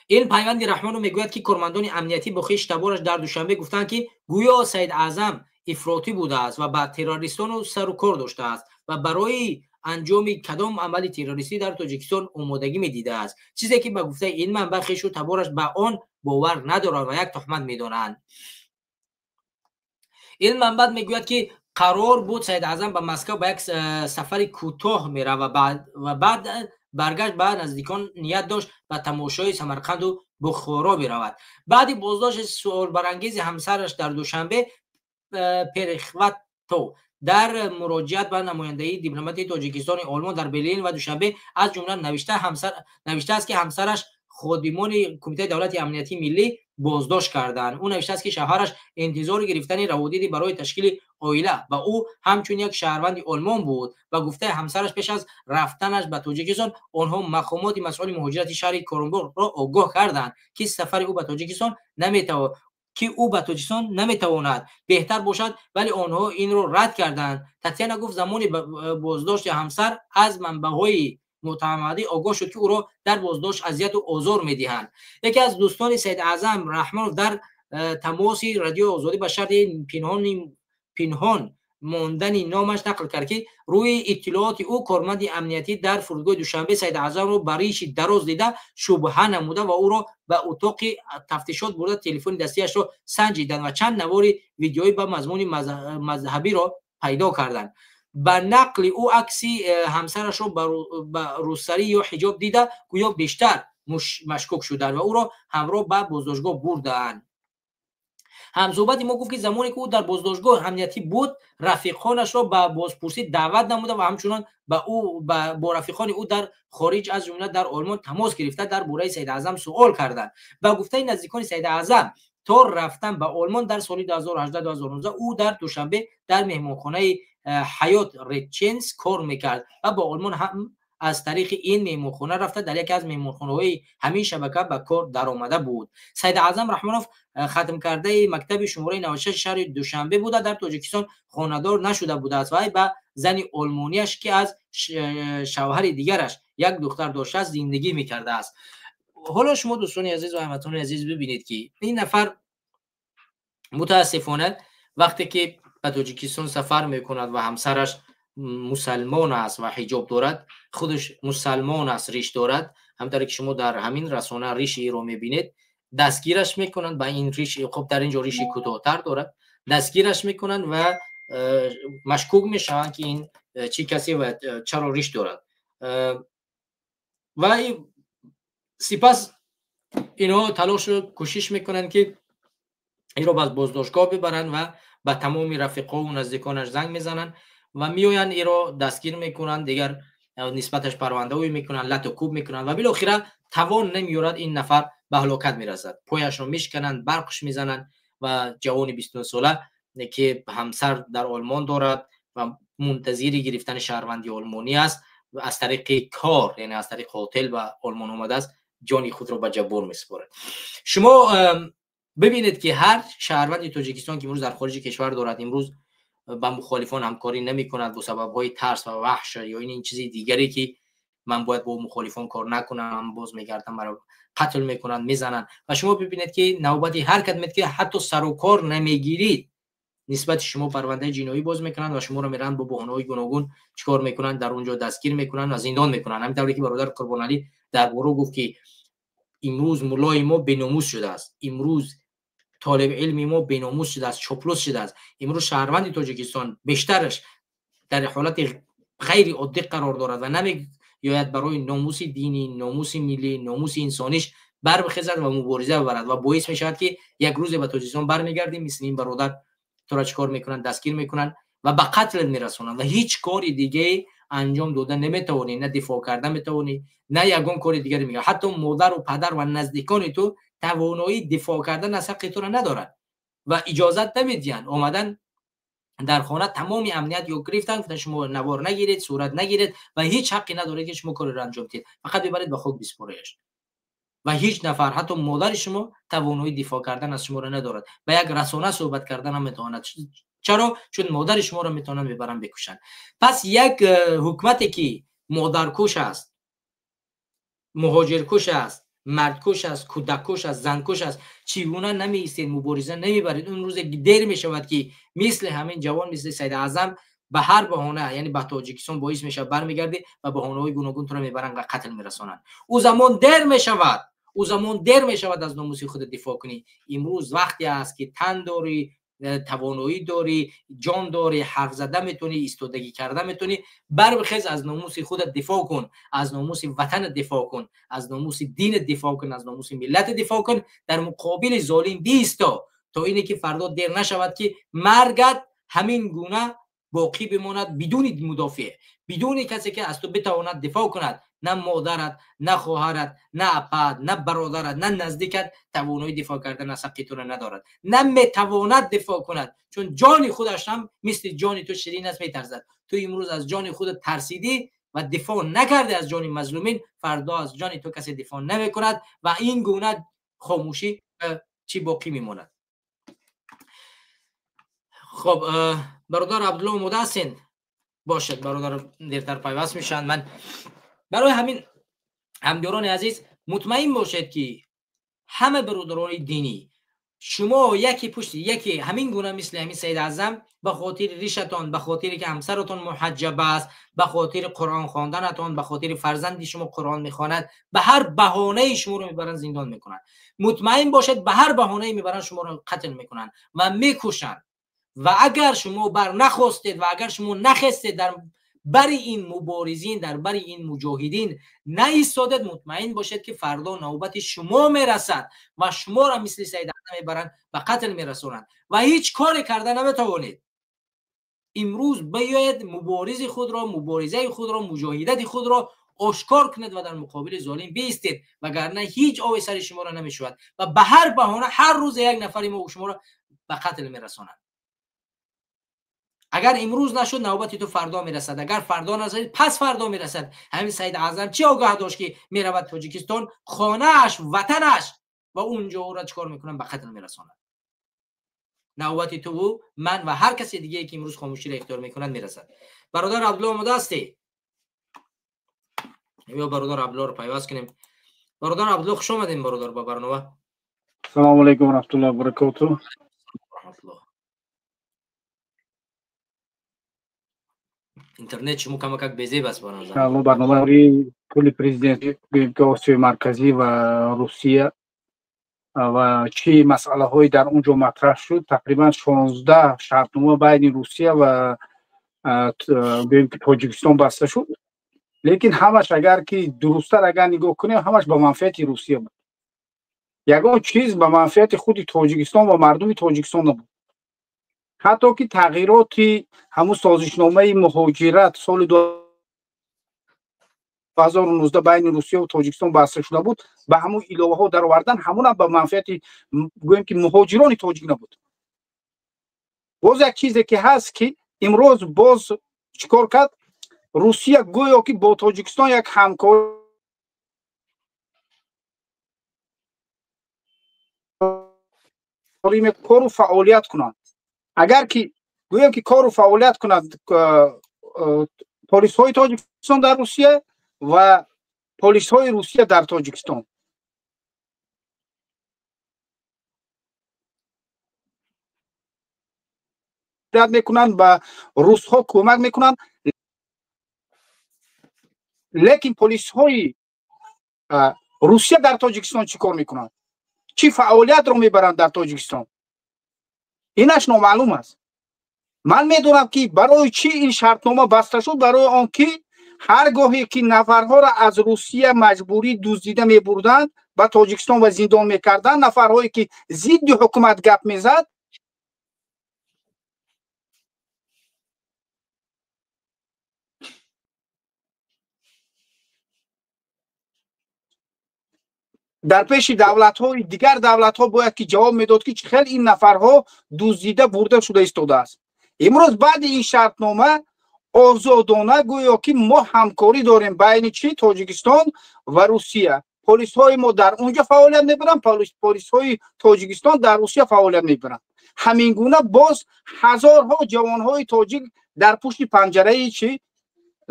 این پیوند رحمان رو میگوید که کارمندان امنیتی با خویشتبارش در دوشنبه گفتند که گویا سید اعظم افراطی بوده است و با تروریستان سر و کار داشته است و برای انجام کدام عمل تروریستی در تاجیکستان آمادگی میدیده است، چیزی که به گفته این منبع خویش و تبارش به آن باور ندارند و یک تهمت میدانند. این منبع میگوید که قرار بود سید اعظم به مسکو با یک سفر کوتاه میره و بعد برگشت به نزدیکان نیت داشت به تماشای سمرقند و بخارا برود. بعد بازداشت سوال برانگیز همسرش در دوشنبه پرخواتو در مراجعت به نمایندگی دیپلماتی تاجیکستان آلمان در برلین و دوشنبه از جمله نوشته است که همسرش خادمان کمیته دولت امنیتی ملی بازداشت کردند. او نوشته است که شوهرش انتظار گرفتن روادیدی برای تشکیل عائله و او همچون یک شهروند آلمان بود و گفته همسرش پیش از رفتنش به تاجیکستان آنها مقامات مسئول مهاجرت شهر کورنبورگ را آگاه کردند که سفر او به تاجیکستان نمیتواند بهتر باشد، ولی آنها این را رد کردند. تاتیانا گفت زمانی بازداشت همسر از منبع‌های متعمدی آگاه شد که او را در بازداشت اذیت و آزار میدهند. یکی از دوستان سید اعظم رحمانوف در تماس رادیو آزادی به شرط پنهان ماندن نامش نقل کرد که روی اطلاعات او کارمند امنیتی در فرودگاه دوشنبه سید اعظم را بریش دراز دیده شبهه نموده و او را به اتاق تفتیشات برده تلفن دستیش را سنجیدند و چند نوار ویدیویی به مضمون مذهبی را پیدا کردند. به نقل او عکسی همسرش را به روسری یا حجاب دیده گویا بیشتر مشکوک شدند و او را همراه به بازداشتگاه بردند. همصحبت ما گفت که زمانی که او در بازداشتگاه امنیتی بود رفیقانش را به بازپرسی دعوت نموده و همچنان با رفیقان او در خارج از جمله در آلمان تماس گرفته در باره سید اعظم سوال کردند. با گفته نزدیکان سید اعظم تا رفتن به آلمان در سال 2018-2019 او در دوشنبه در مهمانخانه حیات ریچنس کار میکرد و با آلمان هم از طریق این میمونخانه رفته در یکی از میمونخانه‌های همین شبکه به کار در آمده بود. سید اعظم رحمانوف ختم کرده مکتب شماره 96 شهر دوشنبه بوده، در تاجیکستان خانه‌دار نشده بوده است و به زن آلمانیش که از شوهر دیگرش یک دختر داشته است زندگی می‌کرده است. حالا شما دوستان عزیز و هموطنان عزیز ببینید که این نفر متاسفانه وقتی که به تاجیکستان سفر میکند و همسرش مسلمان است و حجاب دارد، خودش مسلمان است، ریش دارد، همونطوری که شما در همین رسانه ریش رو میبینید، دستگیرش میکنند. با این ریش، خب در اینجا ریش کوتاه‌تر دارد، دستگیرش میکنند و مشکوک میشوند که این چی کسی و چرا ریش دارد و سپس اینا تلاش و کوشش میکنند که این رو باز بازداشتگاه ببرن و به تمام رفیقا و نزدیکانش زنگ میزنن و میآیند این رو دستگیر میکنن، دیگر نسبتش پرونده‌ای میکنن، لط و کوب میکنن و بالاخره توان نمیارد این نفر به هلاکت میرسد. پایش رو میشکنن، برقش میزنن و جوان 29 ساله که همسر در آلمان دارد و منتظر گرفتن شهروندی آلمانی است و از طریق کار، یعنی از طریق هتل و آلمان اومده است، جانی خود را به جبر میسپارد. شما ببینید که هر شهروند تاجیکستان که امروز در خارج کشور دارد، امروز با مخالفان همکاری نمی کند به سبب‌های ترس و وحش یا این چیزی دیگری که من باید با مخالفان کار نکنم، باز میگردم مرا قتل میکنند، میزنند و شما ببینید که نوبتی حرکت میکنید که حتی سر و کار نمیگیرید، نسبت شما پرونده جنایی باز میکنند و شما رو میرن با بهانه‌های گوناگون چیکار میکنند، در اونجا دستگیر میکنند و زندان میکنند. همینطوری که برادر قربان علی در برو گفت که امروز مولای ما بیناموس شده است، امروز طالب علمی ما بیناموس شده است، چاپلوس شده است. امروز شهروند تاجیکستان بیشترش در حالت غیر عادی قرار دارد و نمی‌گوید برای ناموس دینی، ناموس ملی، ناموس انسانیش بر بخیزد و مبارزه ببرد و باعث میشود که یک روز به تاجیکستان برمیگردیم مثل این برادر تو را چیکار میکنن، دستگیر میکنن و به قتل میرسونن و هیچ کاری دیگه انجام دادن نمیتونی، نه دفاع کردن میتونی، نه یگان کار دیگری میگه. حتی مادر و پدر و نزدیکان تو توانایی دفاع کردن از حق تو را ندارن و اجازت نمیدین. اومدن در خانه تمام امنیت رو گرفتن، گفتن شما نوار نگیرید، صورت نگیرید و هیچ حقی ندارید که شما کار را انجام بدید، فقط ببرید به خود بسپاریدش و هیچ نفر حتی مادر شما توانایی دفاع کردن از شما را ندارد و یک رسانه صحبت کردن هم میتواند. چرا؟ چون مادر شما را میتونن ببرن بکشن. پس یک حکومتی که مادرکش است، مهاجرکش است، مردکش است، کودککش است، زنکش است، چگونه نمی‌ایستید مبارزه نمیبرید؟ اون روز دیر میشود که مثل همین جوان، مثل سید اعظم به هر بهانه، یعنی به تاجیکستان باعث میشه برمیگردی و بهانه‌های گوناگون تو را میبرن و قتل میرسونن. او زمان دیر میشود، او زمان دیر میشود از ناموس خود دفاع کنی. امروز وقتی است که تن داری، توانایی داری، جان داری، حرف زدن میتونی، ایستادگی کردن میتونی، بخیز از ناموس خودت دفاع کن، از ناموس وطن دفاع کن، از ناموس دین دفاع کن، از ناموس ملت دفاع کن، در مقابل ظالم بیستا تا اینه که فردا دیر نشود که مرگت همین گونه باقی بماند بدون مدافع، بدون کسی که از تو بتواند دفاع کند. نه مادرت، نه خواهرت، نه اپت، نه برادرت، نه نزدیکت توانایی دفاع کردن از حق تو را ندارد، نه میتواند دفاع کند، چون جان خودش هم مثل جان تو شیرین است، میترسد. تو امروز از جان خودت ترسیدی و دفاع نکردی از جان مظلومین، فردا از جان تو کسی دفاع نمیکند و این گونه خاموشی چی باقی میماند. خب برادر عبدالله مدحسین باشد، برادر دیرتر پیوست میشن. من برای همین همداران عزیز مطمئن باشید که همه برادران دینی، شما یکی پشت یکی همین گونه مثل همین سید اعظم به خاطر ریشتان، به خاطر که همسرتان محجب است، به خاطر قرآن خواندنتان، به خاطر فرزندی شما قرآن میخواند، به هر بهانه شما رو میبرن زندان میکنن. مطمئن باشید به هر بهانه میبرن شما رو قتل میکنن و میکشن و اگر شما بر نخواستید و اگر شما نخواستید در برای این مبارزین، در برای این مجاهدین نایستادید، مطمئن باشید که فردا نوبت شما میرسد و شما را مثل سید اعظم میبرن و قتل میرسونند و هیچ کاری کردن نمیتوانید. امروز بیاید مبارزه خود را، مجاهدت خود را آشکار کنید و در مقابل ظالم بیستید، وگرنه هیچ آب سر شما را نمیشود و به هر بهانه هر روز یک نفری ما شما را به قتل میرسونند. اگر امروز نشد نوبت تو فردا میرسد، اگر فردا نشد پس فردا میرسد. همین سید اعظم چی آگاه داشت که میرود تاجیکستان، خانه‌اش، وطنش، و اونجا او را چیکار میکنن؟ به قتل میرسونن. نوبت تو من و هر کسی دیگه که امروز خاموشی را اختیار میکنند میرسد. برادر عبدالله آماده هستی؟ یا برادر عبدالله رو پیوست کنیم. برادر عبدالله خوش آمدین برادر با برنامه. السلام علیکم و رحمت الله و برکاته. اینترنت شما کمک بیزی بس برنامه. الله برنامه ری کلی پرزیدنت که آسیای مرکزی و روسیه و چی مسئله های در اونجا مطرح شد. تقریبا 16 شرطنامه بین روسیه و تاجیکستان بسته شد، لیکن همش اگر که درست‌تر اگر نگاه کنیم همش به منفعت روسیه بود. یگان چیز به منفعت خود تاجیکستان و مردم تاجیکستان نبود. حتی که تغییرات همون سازشنامه مهاجرت سال 2019 بین روسیه و تاجیکستان بسته شده بود، به همون علاوه ها در آوردن، همون هم به منفعت گویم که مهاجران تاجیک نبود. باز یک چیزی که هست که امروز باز چیکار کرد روسیه، گویا که با تاجیکستان یک همکاری کار و فعالیت کنند. اگر که گویا که کار و فعالیت کنند پلیس های تاجیکستان در روسیه و پلیس های روسیه در تاجیکستان، رد میکنند به روس ها کمک میکنند، لیکن پلیس های روسیه در تاجیکستان چی کار میکنند؟ چی فعالیت رو میبرند در تاجیکستان؟ اینش نامعلوم است. من میدونم که برای چی این شرطنامه بسته شد، برای آنکه هر گاهی که نفرها را از روسیه مجبوری دزدیده میبردند به تاجیکستان و زندان میکردند، نفرهایی که ضد حکومت گپ میزد در پیش دولت‌های دیگر، دولت‌ها باید که جواب میداد که خیلی این نفرها دزدیده برده شده ایستاده است. امروز بعد این شرطنامه آزادانه گویا که ما همکاری داریم بین چی تاجیکستان و روسیه. پلیس های ما در اونجا فعالیت میبرن، پلیس های تاجیکستان در روسیه فعالیت میبرن. همین گونه باز هزارها جوان های تاجیک در پشت پنجره چی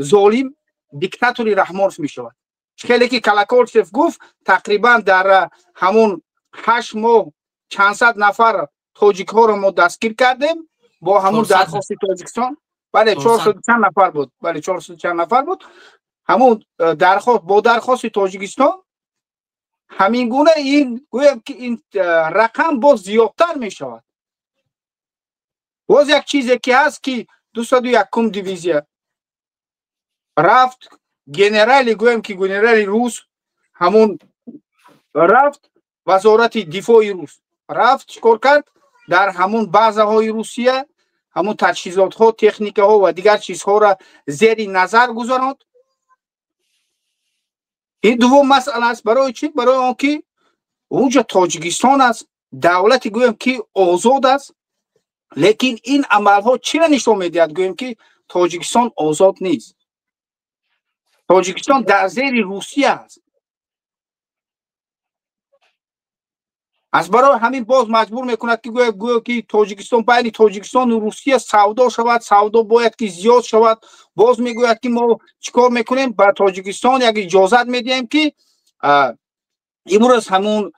ظالم دیکتاتوری رحمانس میشود. خیلی که کلاکورچف گفت تقریبا در همون 8 ماه چند صد نفر تاجیک ها رو ما دستگیر کردیم با همون درخواست تاجیکستان. بله 400 چند نفر بود. بله 400 چند نفر بود. همون درخواست با درخواست تاجیکستان. همین گونه این گویا که این رقم باز زیادتر می شود. باز یک چیزی که هست که 201 دیویزیه رفت گنرالی گویم که گنرالی روس همون رفت وزارت دفاع روس رفت چیکار کرد در همون بازه های روسیه همون تجهیزات ها، تکنیک ها و دیگر چیزها را زیر نظر گذاراند. این دوم مسئله است. برای چی؟ برای آنکه اونجا تاجیکستان است، دولتی گویم که آزاد است، لیکن این عمل ها چی را نشون میدهد؟ گویم که تاجیکستان آزاد نیست. تاجیکستان در زیر روسیه است. از برای همین باز مجبور میکند که گویا که تاجیکستان بین تاجیکستان و روسیه سودا شود، سودا باید که زیاد شود. باز میگوید که ما چیکار میکنیم؟ با تاجیکستان یک اجازت میدیم که امروز همون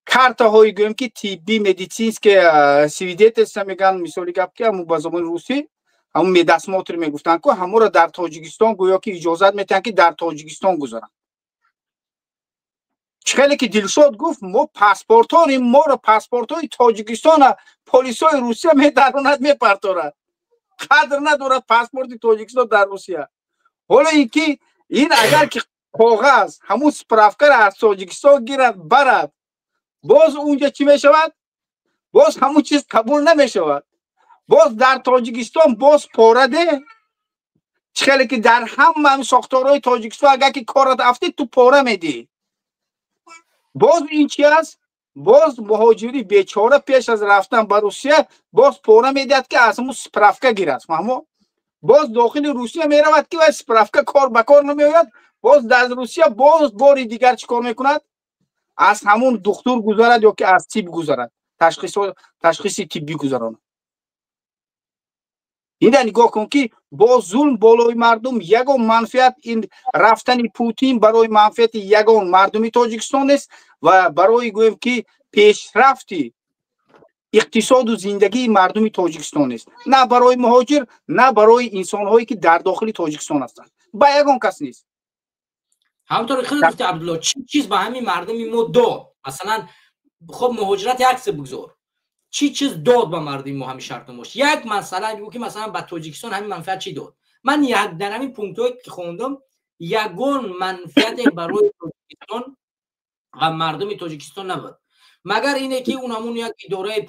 کارت های گویم که طبی مدیسینس که سویدیت است میگن، مثالی گپ که همون با زبان روسی همون میدسماتر میگفتن که همون را در تاجیکستان گویا که اجازت میدن که در تاجیکستان گذارن. خیلی که دلشاد گفت ما پاسپورت ما را پاسپورت های تاجیکستان پلیس های روسیه میدراند میپرتارد. قدر ندارد پاسپورت تاجیکستان در روسیه. حالا اینکه این اگر که کاغذ همون سپرافکر از تاجیکستان گیرد برد، باز اونجا چی میشود؟ باز همون چیز قبول نمیشود. باز در تاجیکستان باز پارده. خیلی که در همه ساختارهای تاجیکستان اگر که کارت افتی تو پاره میدی. باز این چی است؟ باز مهاجری بیچاره پیش از رفتن به روسیه باز پوره میدهد که از همون سپرافکا گیرد. فهمو باز داخل روسیه میرود که سپرافکا کار بکار نمیآید، باز در روسیه باز باری دیگر چیکار میکند؟ از همون دکتر گذارد یا که از طب گذارد، تشخیص طبی گذارد. این نگاه کن که با ظلم بالای مردم یگان منفعت این رفتن پوتین برای منفعت یگان مردمی تاجیکستان است و برای گویم که پیشرفتی اقتصاد و زندگی مردمی تاجیکستان است، نه برای مهاجر نه برای انسان هایی که در داخل تاجیکستان هستند. با یگان کس نیست. همونطور خیلی گفته عبدالله، چیز به همین مردمی ما داد؟ مثلا خب مهاجرت عکس بگذار، چیز داد به مردم ما همین شرط نموش؟ یک مثلا بگو که مثلا به تاجیکستان همین منفعت چی داد؟ من یک در همین پونکتایی که خوندم یگان منفعت برای تاجیکستان و مردم تاجیکستان نبود، مگر اینه که اون همون یک اداره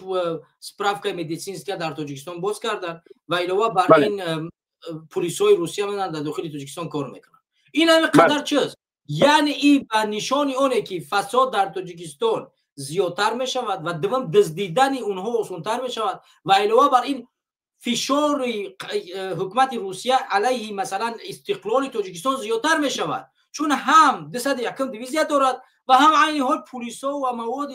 سپرافکا مدیسینسکا در تاجیکستان باز کردن و علاوه بر این پلیسای روسیه من در داخل تاجیکستان کار میکنن. این همه قدر چیز، یعنی این به نشان اونه که فساد در تاجیکستان زیادتر می شود و دوم دزدیدن اونها آسان‌تر می شود و علاوه بر این فشار حکومت روسیه علیه مثلا استقلال تاجیکستان زیادتر می شود، چون هم 201 دیویزیت دارد و هم عین حال پلیسا و مواد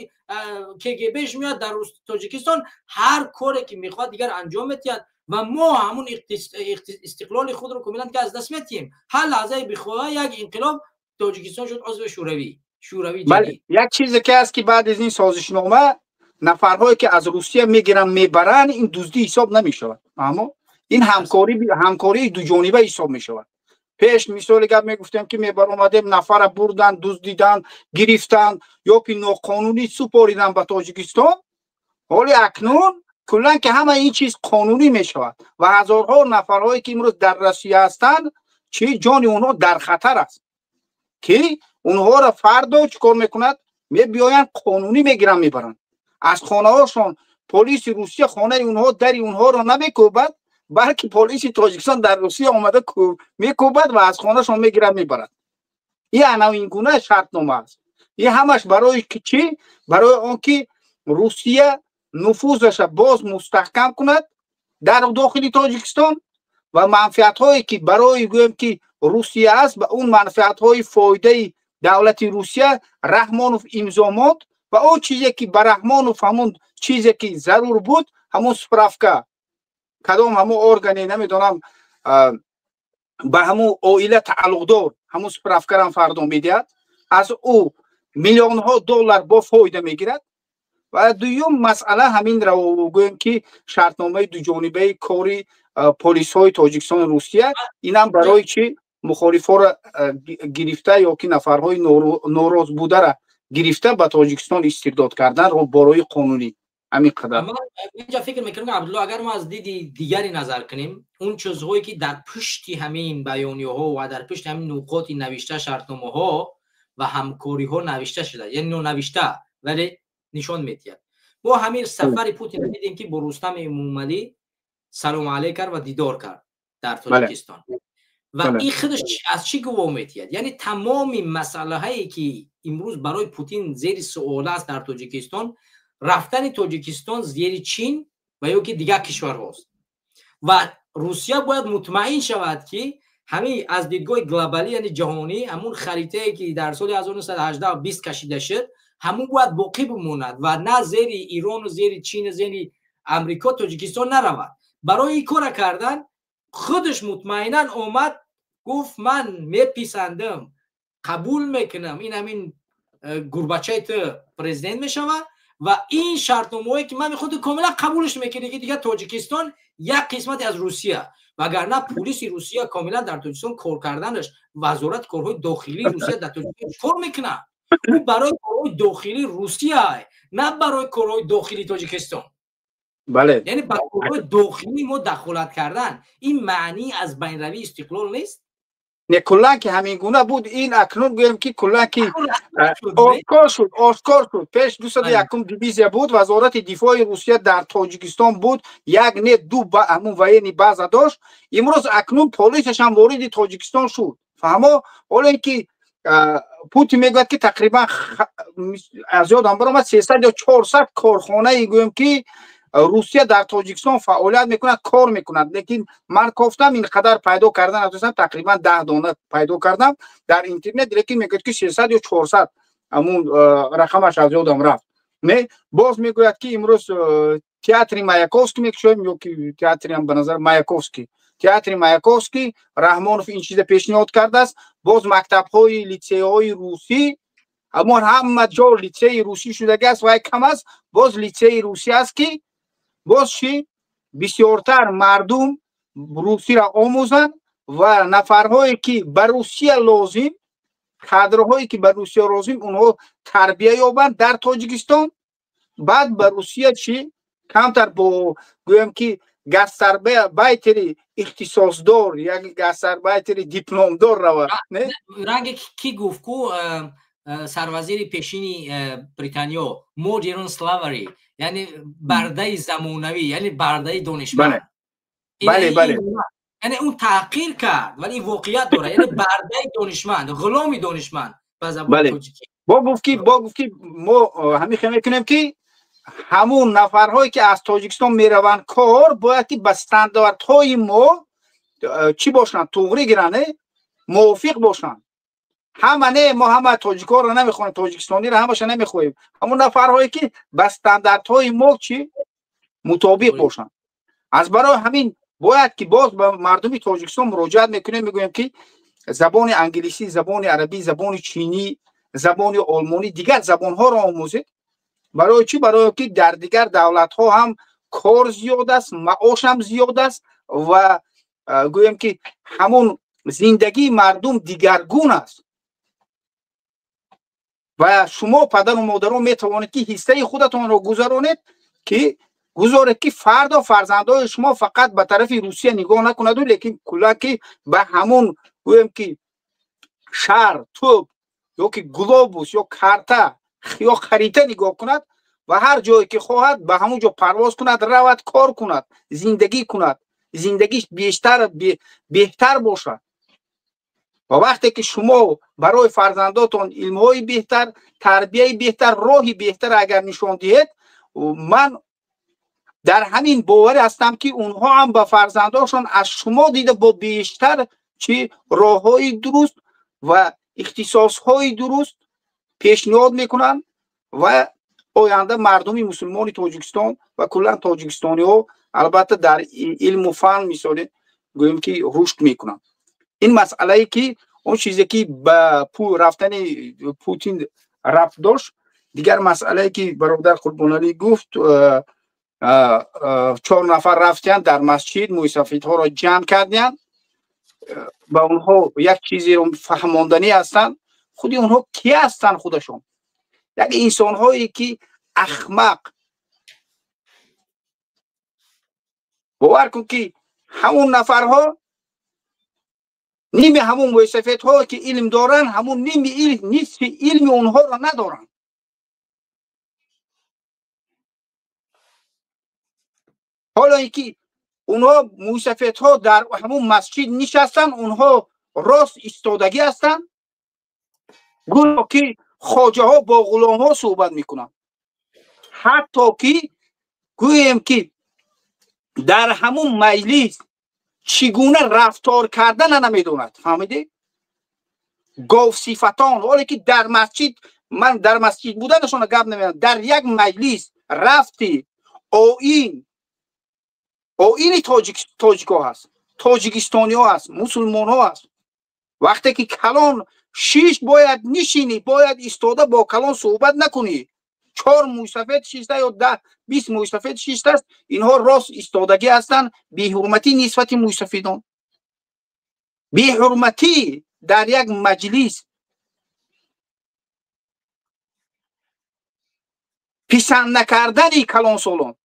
KGBش میاد در تاجیکستان، هر کاری که میخواد دیگر انجام میدهد و ما همون استقلال خود رو کاملا که از دست میدیم. هر لحظه بخواه یک انقلاب تاجیکستان شد عضو شوروی جدید. یک چیزی که است که بعد از این سازشنامه نفرهایی که از روسیه میگیرن میبرن این دزدی حساب نمیشود، اما این همکاری دو جانبه حساب میشود. پیش مثال گپ میگفتم که میبر اومدیم نفر بردن، دزدیدن، گرفتن یا که ناقانونی سپاریدن به تاجیکستان، ولی اکنون کلا که همه این چیز قانونی میشود و هزارها نفرهایی که امروز در روسیه هستند چه جان اونها در خطر است که اونها را فردا چیکار میکند؟ بیاین قانونی میگیرن میبرن از خانه هاشون. پلیس روسیه خانه اونها در اونها را نمیکوبد، بلکه پلیس تاجیکستان در روسیه آمده میکوبد و از خانه شون میگیرن میبرد. این این گونه شرطنامه است. این همش برای چی؟ برای آنکه روسیه نفوذش باز مستحکم کند در داخل تاجیکستان و منفعت هایی که برای گویم که روسیه است به اون منفعت های فایده دولت روسیه رحمانوف امضامات و اون چیزی که به رحمانوف همون چیزی که ضرور بود همون سپرافکا کدام همون ارگانی نمیدونم به همون اویله تعلق دار همون سپرافکا را فردا میدهد، از او میلیون ها دلار با فایده میگیرد. و دوم مسئله همین رو گویم که شرطنامه دو جانبه کاری پلیس های تاجیکستان روسیه اینم برای چی مخالفا را گرفته یا که نفرهای ناراض بوده را گرفته به تاجیکستان استرداد کردن رو برای قانونی همین قدر. اما اینجا فکر میکنم عبدالله اگر ما از دید دیگری نظر کنیم، اون چیزهایی که در پشت همین بیانیه ها و در پشت همین نقاط نوشته شرطنامه ها و همکاری ها نوشته شده، یعنی نوشته ولی نشان میدهد. با همین سفر پوتین دیدیم که با رستم امامعلی سلام علیک کرد و دیدار کرد در تاجیکستان و این خودش از چی گواه میدهد؟ یعنی تمام مسئله هایی که امروز برای پوتین زیر سوال است در تاجیکستان، رفتن تاجیکستان زیر چین و یا که دیگر کشور هاست و روسیه باید مطمئن شود که همین از دیدگاه گلوبالی یعنی جهانی همون خریطه که در سال 1918 و 20 کشیده شد همون باید باقی بماند و نه زیر ایران و زیر چین و زیر امریکا تاجیکستان نرود. برای این کار کردن خودش مطمئنا اومد گفت من میپسندم قبول میکنم این همین گورباچف پرزیدنت میشوه و این شرطنامه‌ای که من خود کاملا قبولش میکنه که دیگه تاجیکستان یک قسمت از روسیه وگرنه پلیس روسیه کاملا در تاجیکستان کار کردنش وزارت کارهای داخلی روسیه در تاجیکستان کار میکنه، اون برای کارهای داخلی روسیه نه برای کارهای داخلی تاجیکستان. بله، یعنی برای کارهای داخلی ما دخالت کردن این معنی از بین روی استقلال نیست. نه کلا که همین گونه بود. این اکنون گویم که کلا که آشکار شد پیش 201 دیویزیا بود وزارت دفاع روسیه در تاجیکستان بود، یک نه دو با همون وینی بازا داشت. امروز اکنون پلیسش هم وارد تاجیکستان شد. فهمو؟ حالا اینکه پوتین میگوید که تقریبا از یادم برآمد 300 یا 400 کارخانه گویم که روسیه در تاجیکستان فعالیت میکند کار میکند، لیکن من گفتم اینقدر پیدا کردن نداشتم، تقریبا 10 دانه پیدا کردم در اینترنت، لیکن میگوید که 300 یا 400 همون رقمش از یادم رفت. باز میگوید که امروز تئاتر مایاکوفسکی میگویم یا که تئاتر هم به نظر مایاکوفسکی، تئاتر مایاکوفسکی رحمانوف این چیز پیشنهاد کرده است. باز مکتب های لیسه های روسی اما همه جا لیسه روسی شده است و کم است، باز لیسه روسی است که باز چی بسیارتر مردم روسی را آموزند و نفرهایی که بر روسیه لازم، کادرهایی که بر روسیه لازم اونها تربیت یابند در تاجیکستان، بعد بر روسیه چی کمتر با گویم که گستربایتری اختصاصدار یا گستربایتری دیپلمدار روند. نه رنگ کی گفت کو سروازیر پیشینی بریتانیا مدرن سلاوری، یعنی برده زمانوی، یعنی برده دانشمند. بله بله یعنی اون تحقیر کرد ولی واقعیت داره، یعنی برده دانشمند، غلامی دانشمند به زبان تاجیکی. با گفت که ما همین خیلی کنیم که همون نفرهایی که از تاجیکستان میروند کار باید که به استانداردهای ما چی باشن، توغری گیرنه، موافق باشن. همه ما همه تاجیکا رو نمیخوایم، تاجیکستانی رو همش نمیخوایم، همون نفرهایی که به استانداردهای ما چی مطابق باشن. از برای همین باید که باز به مردم تاجیکستان مراجعت میکنیم، میگویم که زبان انگلیسی، زبان عربی، زبان چینی، زبان آلمانی، دیگر زبان ها را آموزید. برای چی؟ برای که در دیگر دولت ها هم کار زیاد است، معاش هم زیاد است و گویم که همون زندگی مردم دیگرگون است و شما پدر و مادران میتوانید که حصه خودتان را گذارونید که فرد و فرزندای شما فقط به طرف روسیه نگاه نکند، لیکن کلا که به همون گویم که شهر، توپ یا که گلوبوس یا کارتا یا خریطه نگاه کند و هر جایی که خواهد به همون جا پرواز کند، رود کار کند، زندگی کند، زندگیش بهتر باشد. و وقتی که شما برای فرزنداتون علمهای بهتر، تربیه بهتر، راهی بهتر اگر نشان دهید، من در همین باور هستم که اونها هم به فرزنداشون از شما دیده با بیشتر چی راههای درست و اختصاصهای درست پیشنهاد میکنن و آینده مردمی مسلمان تاجیکستان و کلا تاجیکستانی ها البته در علم و فن مثالی گویم که رشد میکنن. این مسئله ای که اون چیزی که به رفتن پوتین رفت داشت، دیگر مسئله ای که برادر قربان علی گفت 4 نفر رفتن در مسجد موسفیدها را جمع کردن، با اونها یک چیزی رو فهماندنی هستن. خودی اونها کی هستن؟ خودشون یک انسان هایی که احمق. باور کن که همون نفرها نیمی همون موسفیدها که علم دارن، همون نیمی نصف علم اونها را ندارن. حالا اینکه اونها موسفیدها در همون مسجد نشستن، اونها راست ایستادگی هستن، گویا که خواجه ها با غلام ها صحبت میکنن. حتی که گویم که در همون مجلس چگونه رفتار کردن نمیدوند. فهمیدی؟ گاو صفتان. حالا که در مسجد، من در مسجد بودنشون گپ نمیدونم، در یک مجلس رفتی آیین تاجیکا هست، تاجیکستانی ها هست، مسلمان ها هست. وقتی که کلان 6 باید نشینی، باید ایستاده با کلان صحبت نکنی. 4 موسفید 6 یا 10 20 موسفید 6 است، اینها راست ایستادگی هستند. بی حرمتی نسبت موسفیدان، بی حرمتی در یک مجلس، پسند نکردنی کلان سالان.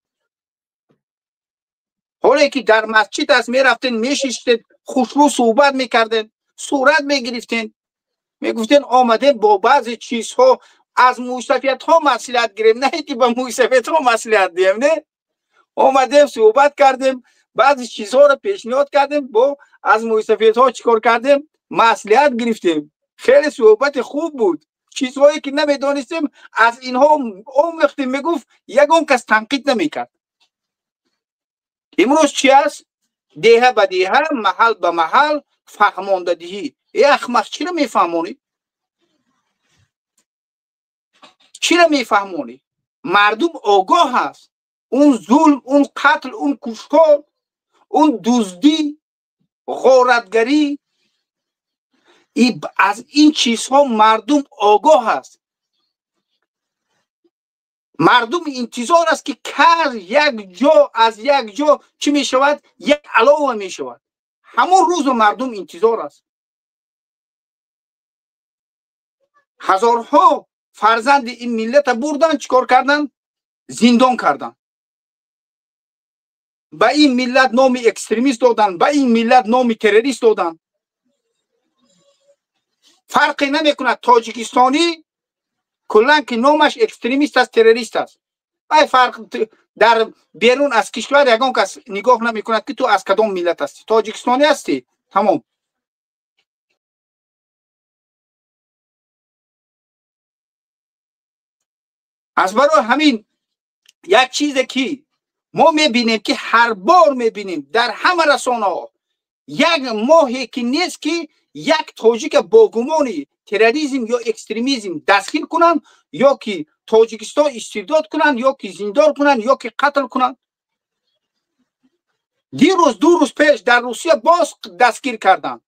حالا که در مسجد از میرفتین میشیشتید، خوشرو صحبت میکردین، صورت میگرفتین، میگفتین آمده با بعضی چیزها از موسفیت ها مصلحت گرفتیم، نه که با موسفیت ها مصلحت دیم. نه، آمدیم صحبت کردیم، بعضی چیزها رو پیشنهاد کردیم، با از موسفیت ها چیکار کردیم؟ مصلحت گرفتیم. خیلی صحبت خوب بود. چیزهایی که نمیدانستیم از اینها وقتی میگفت یگان کس تنقید نمیکرد. امروز چی است؟ دیه به دیه، محل به محل فهماندهی. ای احمق چی رو میفهمونی؟ چی رو میفهمونی؟ مردم آگاه هست. اون ظلم، اون قتل، اون کشتار، اون دزدی، غارتگری، از این چیزها مردم آگاه هست. مردم انتظار است که کار یک جا از یک جا چی می شود؟ یک علاوه می شود. همون روز مردم انتظار است. هزارها فرزند این ملت بردن، چیکار کردن؟ زندان کردن. با این ملت نام اکستریمیست دادن، با این ملت نام تروریست دادن. فرقی نمیکند تاجیکستانی کلا که نامش اکستریمیست است، تروریست است. ای فرق در بیرون از کشور یگان کس نگاه نمیکند که تو از کدام ملت هستی. تاجیکستانی هستی، تمام. از برای همین یک چیزی که ما میبینیم که هر بار میبینیم در همه رسانه ها، یک ماهی که نیست که یک تاجیک با گمانی تروریسم یا اکستریمیسم دستگیر کنن، یا که تاجیکستان استبداد کنن، یا که زندان کنن، یا که قتل کنن. دیروز 2 روز پیش در روسیه باز دستگیر کردن.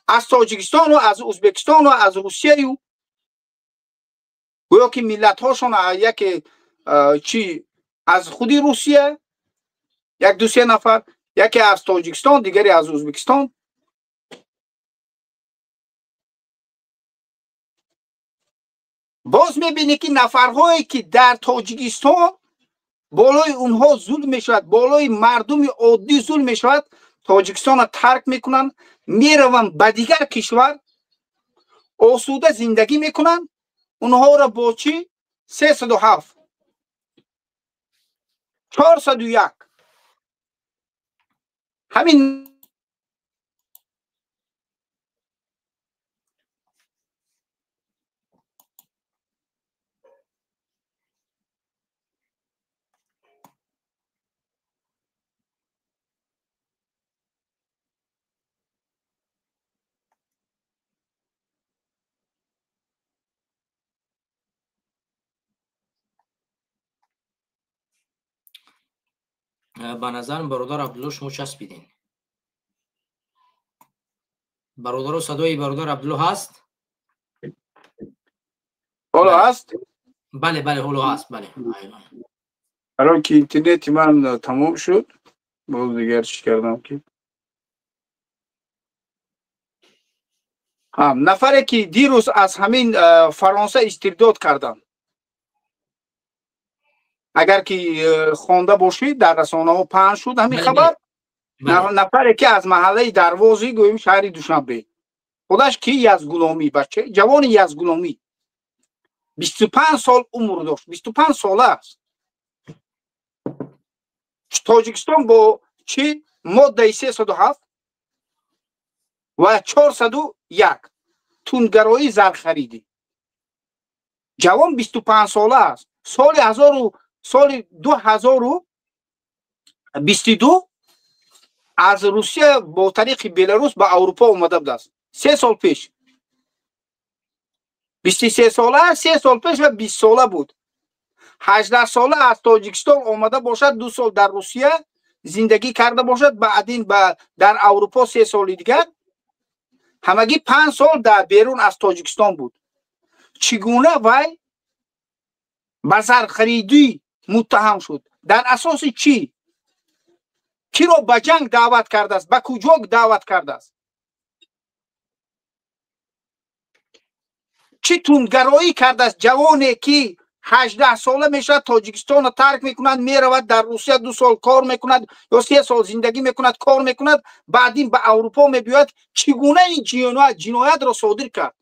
از تاجیکستان و از ازبکستان و از روسیه و گویا که ملت هاشون یک چی از خودی روسیه، یک 2-3 نفر، یکی از تاجیکستان، دیگری از ازبکستان. باز میبینی که نفرهایی که در تاجیکستان بالای اونها ظلم میشود، بالای مردم عادی ظلم میشود، تاجیکستان را ترک میکنن، میروند به دیگر کشور آسوده زندگی میکنن. اونها را با چی؟ 307 401 همین به نظرم برادر عبدالله شما چسبیدین. برادر، صدای برادر عبدالله هست؟ حالا هست؟ بله بله حالا هست. بله الان که اینترنت من تمام شد، باز دیگر چی کردم که نفره که دیروز از همین فرانسه استرداد کردن، اگر که خوانده باشید در رسانه ها پخش شد همین خبر. نفره که از محله دروازی گویم شهر دوشنبه، خودش کی از غلامی، بچه جوانی از غلامی، 25 سال عمر داشت، 25 ساله است. تاجیکستان با چی؟ ماده 307 و 401 تندگرایی زر خریدی. جوان 25 ساله است. سال 2022 از روسیه با طریق بلاروس به اروپا اومده بود است. 3 سال پیش 23 ساله، 3 سال پیش و 20 ساله بود. 18 ساله از تاجیکستان آمده باشد، 2 سال در روسیه زندگی کرده باشد، بعدین در اروپا 3 سال دیگر، همگی 5 سال در بیرون از تاجیکستان بود. چگونه وی به زرخریدی متهم شد؟ در اساس چی؟ کی رو به جنگ دعوت کرده است؟ به کجا دعوت کرده است؟ چی تندگرایی کرده است؟ جوانی که 18 ساله میشه تاجیکستان رو ترک میکند، میرود در روسیه 2 سال کار میکند یا 3 سال زندگی میکند، کار میکند، بعدین به اروپا میبیاید. چگونه این جنایت را صادر کرد؟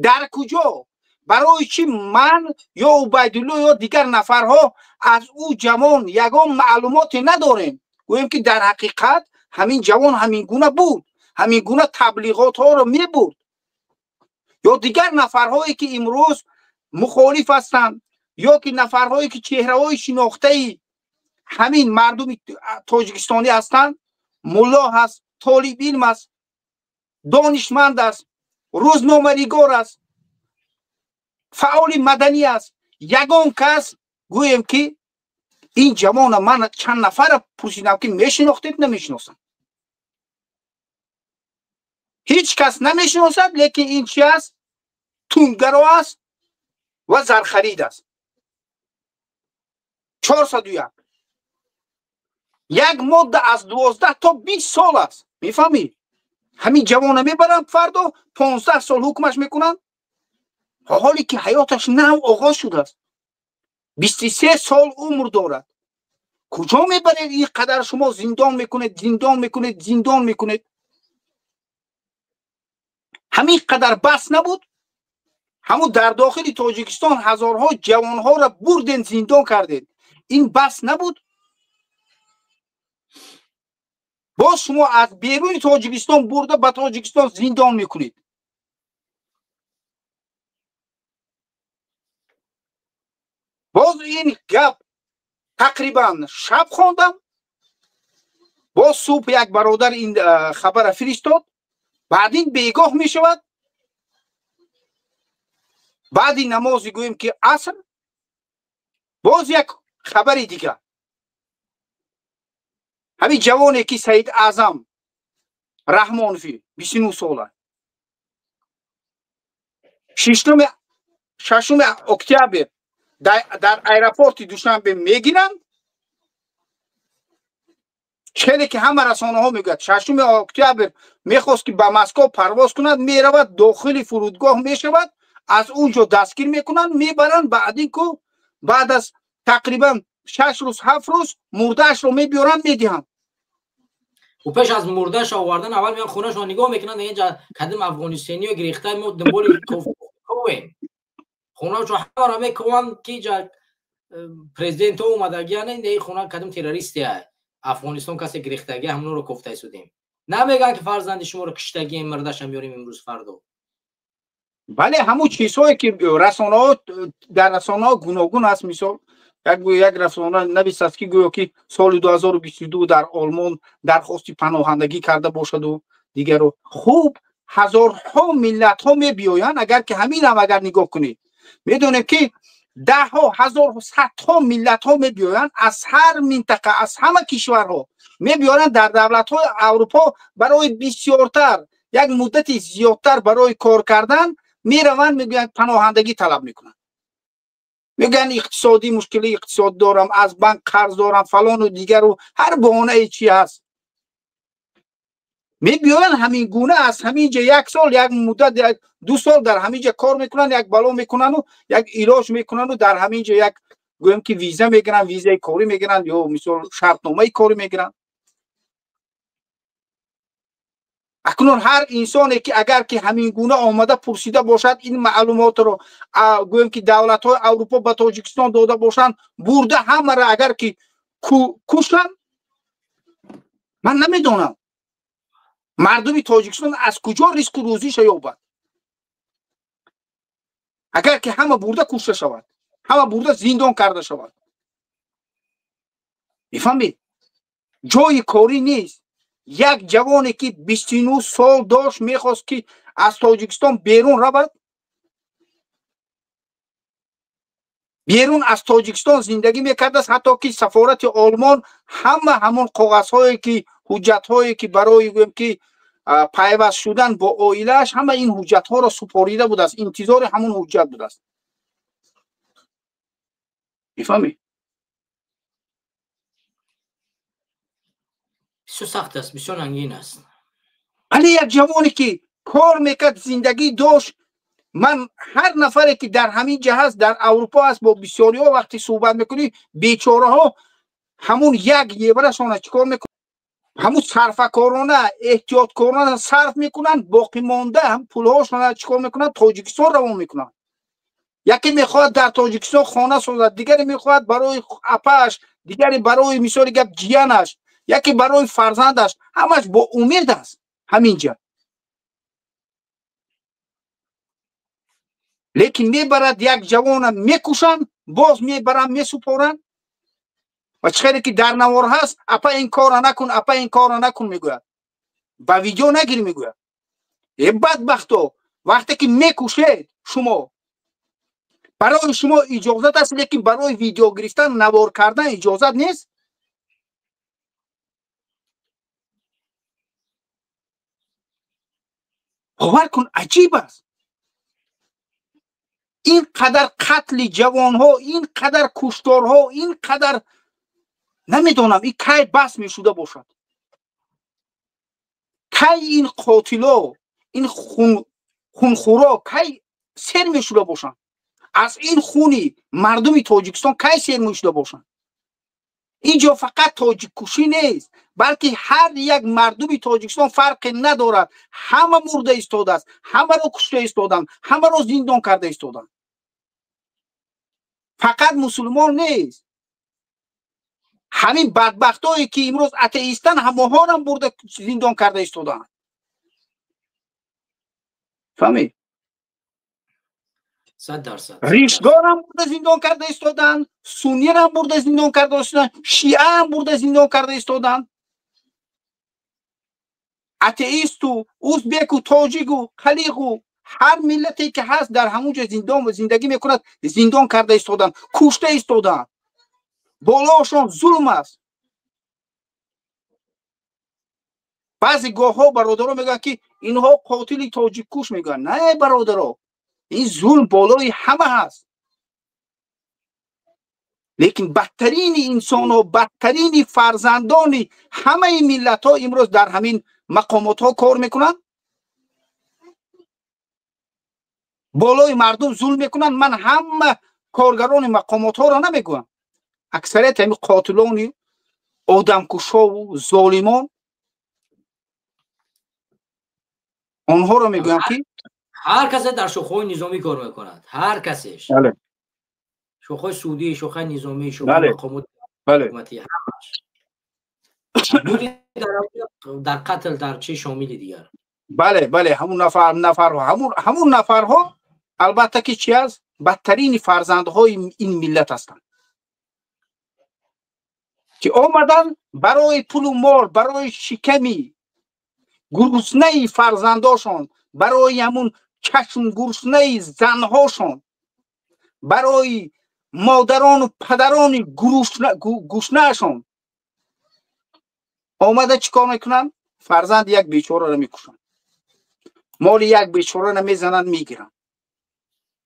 در کجا؟ برای چی من یا عبیدالله یا دیگر نفرها از او جوان یگان معلوماتی نداریم؟ گوییم که در حقیقت همین جوان همین گونه بود، همین گونه تبلیغات ها رو میبرد. یا دیگر نفرهایی که امروز مخالف هستند یا که نفرهایی که چهره های شناخته همین مردم تاجیکستانی هستند، ملا هست، طالب علم است، دانشمند است، روزنامه‌نگار است، فعال مدنی است، یگان کس گویم که این جوان من چند نفر پرسیدم که میشناختید؟ نمیشناسم. هیچ کس نمیشناسد، لیکن این چی است؟ تونگرا است و زرخرید است. 401 یک ماده از 12 تا 20 سال است. میفهمی؟ همین جوانه میبرن فردا 15 سال حکمش میکنن، حالی که حیاتش نو آغاز شده است. 23 سال عمر دارد. کجا میبرید این قدر شما زندان میکنید؟ همین قدر بس نبود؟ همون در داخل تاجیکستان هزارها جوانها را بردن زندان کردید. این بس نبود؟ باز شما از بیرون تاجیکستان برده به تاجیکستان زندان میکنید. باز این گپ تقریبا شب خواندم، باز صبح یک برادر این خبر فرستاد، بعد این بیگاه می شود. بعد این نمازی گویم که عصر باز یک خبری دیگه، همین جوانی که سید اعظم رحمانفی 29 ساله 6 اکتبر در ایرپورت دوشنبه میگیرن، چلی که همه رسانه ها میگوید 6 اکتبر میخواست که به مسکو پرواز کند، میرود داخل فرودگاه میشود، از اونجا دستگیر میکنن میبرن، بعد از تقریبا 6 روز 7 روز مردهش رو میبیارن میدهن. و پیش از مردهش آوردن اول میان خونهش رو نگاه میکنن، اینجا کدوم افغانستانی رو گریخته ما دنبال کویم خونهش رو همه را میکنن که جا پرزیدنت اومده یعنی این خونه کدوم تروریستی های افغانستان کسی گریختگی همون رو کفته سودیم، نمیگن که فرزند شما رو کشتگی مردش هم میاریم امروز فردا. بله همون چیزهایی که در رسانه ها گوناگون هست. مثال یک رسانه نویسد که گویا که سال 2022 در آلمان درخواست پناهندگی کرده باشد و دیگر رو. خوب هزارها ملت ها میبیاین، اگر که همین هم اگر نگاه کنید میدونیم که ده ها هزار و صدها ملت ها میبیاین از هر منطقه، از همه کشورها میبیاین در دولت های اروپا برای بسیارتر یک مدت زیادتر برای کار کردن میروند، میگن پناهندگی طلب میکنن، میگن اقتصادی مشکل اقتصاد دارم، از بانک قرض دارم، فلان و دیگر و هر بهانه چی هست میبیاین همین گونه از همینجا یک سال یک مدت 2 سال در همینجا کار میکنن، یک بلا میکنن و یک علاج میکنن و در همینجا یک گویم که ویزا میگیرن، ویزای کاری میگیرن یا مثلا شرطنامه کاری میگیرن. اکنون هر انسانی که اگر که همین گونه آمده پرسیده باشد این معلومات رو گویم که دولت های اروپا به تاجیکستان داده باشند، برده همه را اگر که کشتن، من نمیدونم مردم تاجیکستان از کجا ریسک روزیش یابد اگر که همه برده کشته شود، همه برده زندان کرده شود. میفهمید؟ جای کاری نیست. یک جوانی که 29 سال داشت میخواست که از تاجیکستان بیرون رود، بیرون از تاجیکستان زندگی میکرد است، حتی که سفارت آلمان همون کاغذهایی که حجتهایی که برای گویم که پیوست شدن با عائله‌اش همه این حجتها را سپاریده بود است، انتظار همون حجت بود است. میفهمی؟ بسیار سخت است، بسیار انگین است. ولی یک جوانی که کار میکرد، زندگی داشت، من هر نفری که در همین جهاز در اروپا است با بسیاری ها وقتی صحبت میکنی بیچاره ها همون یک یبرشان چیکار میکنن، همون صرفه‌کارانه احتیاطکارانه صرف میکنن، باقی مانده هم پولهاشون چیکار میکنن، تاجیکستان روان میکنن. یکی میخواد در تاجیکستان خانه سازد، دیگری میخواد برای اپش، دیگری برای مثال گپ جیانش، یکی برای فرزندش همش با امید است همینجا. لیکن میبرد یک جوان میکشن، باز میبرن میسپارن و چخیلی که در نوار هست اپا این کار نکن، اپا این کار نکن میگوید، با ویدیو نگیر میگوید. این بدبختو وقتی که میکشه شما برای شما اجازت است، لیکن برای ویدیو گرفتن نوار کردن اجازت نیست. باور کن عجیب است. این قدر قتل جوان ها، این قدر کشتار ها، این قدر نمیدونم این کی بس میشده باشد، کی این قاتلا، این خونخورا کی سر میشده باشند، از این خونی مردم تاجیکستان کی سر میشده باشند. اینجا فقط تاجیک کشی نیست، بلکه هر یک مردم تاجیکستان فرق ندارد، همه مرده ایستاده است، همه رو کشته ایستادن، همه رو زندان کرده ایستادن. فقط مسلمان نیست، همین بدبختایی که امروز اتئیستن همه ها هم برده زندان کرده ایستادن. فهمید؟ 100%. ریشگار هم برده زندان کرده ایستادن، سنی هم برده زندان کرده ایستادن، شیعه هم برده زندان کرده ایستادن. اتئیست و ازبک و تاجیک و خلیق و هر ملتی که هست در همونجا زندان و زندگی میکند، زندان کرده ایستادن، کشته ایستادن. بالاشون ظلم است. بعضی گاه ها برادرها میگن که اینها قاتل تاجیک کش میگن. نه برادرها، این ظلم بالای همه هست. لیکن بدترین انسان ها، بدترین فرزندان همه ملت ها امروز در همین مقامات ها کار میکنن، بالای مردم ظلم میکنن. من همه کارگران مقامات ها را نمیگویم، اکثریت همین قاتلان آدمکشا و ظالمان آنها را میگویم که هر کسی در شوخهای نظامی کار میکند، هر کسیش، بله شوخهای سعودی، شوخهای نظامی، شوخهای بله مقامات بله حکومتی، همش در قتل در چه شامل دیگر. بله بله همون همون نفرها البته که چی است، بدترین فرزندهای این ملت هستند که آمدن برای پول و مال، برای شکمی گرسنه فرزنداشون، برای همون چشم گرسنه زنهاشون، برای مادران و پدران گرسنه‌شون آمده چیکار میکنن؟ فرزند یک بیچاره را میکشن، مال یک بیچاره را میزنن میگیرن،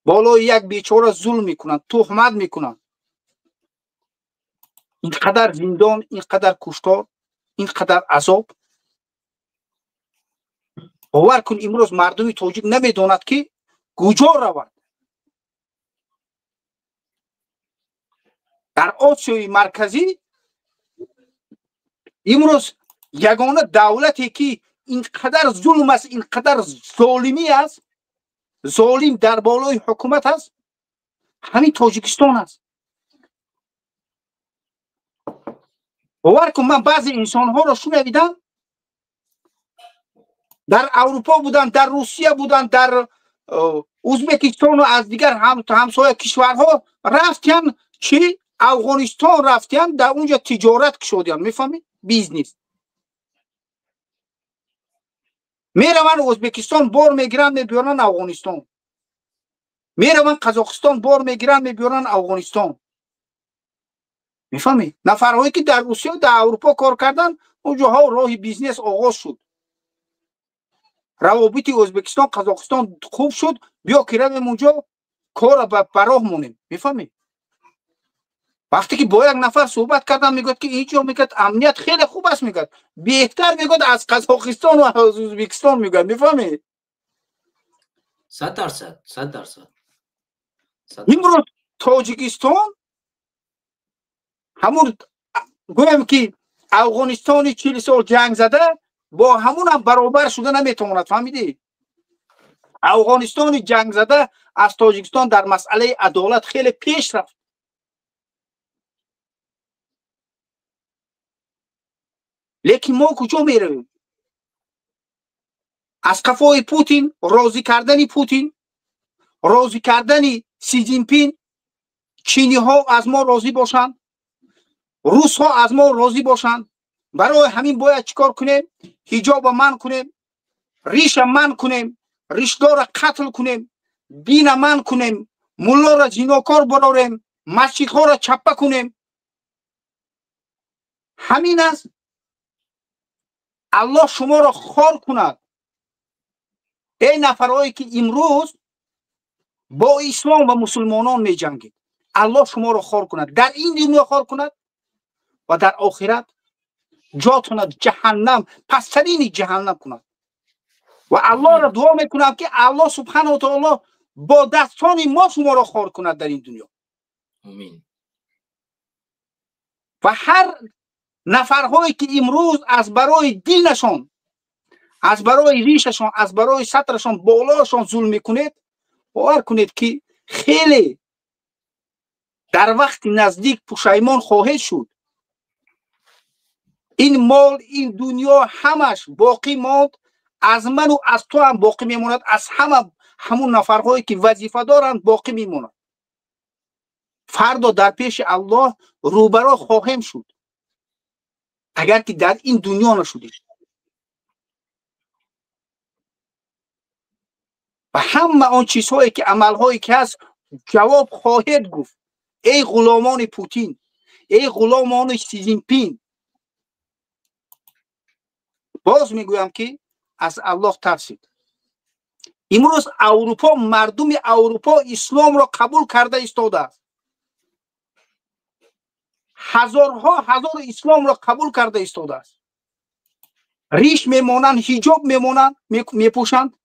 بالای یک بیچاره ظلم میکنن، تهمت میکنن. اینقدر زندان، اینقدر کشتار، اینقدر عذاب. باور کن امروز مردم تاجیک نمیداند که کجا رود. در آسیای مرکزی امروز یگانه دولتی که اینقدر ظلم است، اینقدر ظالمی است، ظالم در بالای حکومت است، همین تاجیکستان است. باور کن من بعضی انسان ها را شنیدم در اروپا بودن، در روسیه بودن، در ازبکستان و از دیگر همسایه کشورها رفتن، چی افغانستان رفتن، در اونجا تجارت کشیدن. میفهمی؟ بیزنس میروان ازبکستان بار میگیرن میبرن افغانستان، میروان قزاقستان بار میگیرن میبرن افغانستان. میفهمی؟ نفرهایی که در روسیه و در اروپا کار کردن اونجاها راه بیزنس آغاز شد، روابط ازبکستان قزاقستان خوب شد، بیا که رویم اونجا کار براه مونیم. میفهمی؟ وقتی که با یک نفر صحبت کردم میگه که اینجا میگه امنیت خیلی خوب است، میگه بهتر میگه از قزاقستان و از ازبکستان. میگه میفهمی؟ 100%. امروز تاجیکستان همون گویم که افغانستان 40 سال جنگ زده با همون هم برابر شده نمیتواند. فهمیدی؟ افغانستان جنگ زده از تاجیکستان در مسئله عدالت خیلی پیش رفت. لیکن ما کجا میرویم؟ از قفای پوتین، راضی کردن پوتین، راضی کردن سی جین پین، چینی ها از ما راضی باشند، روس ها از ما راضی باشند. برای همین باید چیکار کنیم؟ حجاب من کنیم، ریش من کنیم، ریشدار را قتل کنیم، دین من کنیم، ملا را زیناکار براریم، مسجد ها را چپه کنیم. همین است. الله شما را خار کند. این نفرهایی که امروز با اسلام و مسلمانان می جنگید، الله شما را خار کند، در این دنیا خار کند و در آخرت جاتون جهنم، پسترین جهنم کند. و الله را دعا میکنم که الله سبحانه و تعالی با دستان ما شما را خار کند در این دنیا. آمین. و هر نفرهایی که امروز از برای دینشان، از برای ریششان، از برای سطرشان، بالاشان ظلم میکنید، باور کنید که خیلی در وقت نزدیک پشیمان خواهد شد. این مال، این دنیا همش باقی ماند، از من و از تو هم باقی میموند، از همون نفرهایی که وظیفه دارند باقی میموند. فردا در پیش الله روبرو خواهیم شد اگر که در این دنیا نشدیم. و همه آن چیزهایی که عملهایی که هست جواب خواهد گفت. ای غلامان پوتین، ای غلامان سی جین پین، باز میگویم که از الله ترسید. امروز اروپا، مردم اروپا اسلام را قبول کرده ایستاده است. هزارها هزار اسلام را قبول کرده ایستاده است. ریش میمانند، حجاب میمانند، میپوشند.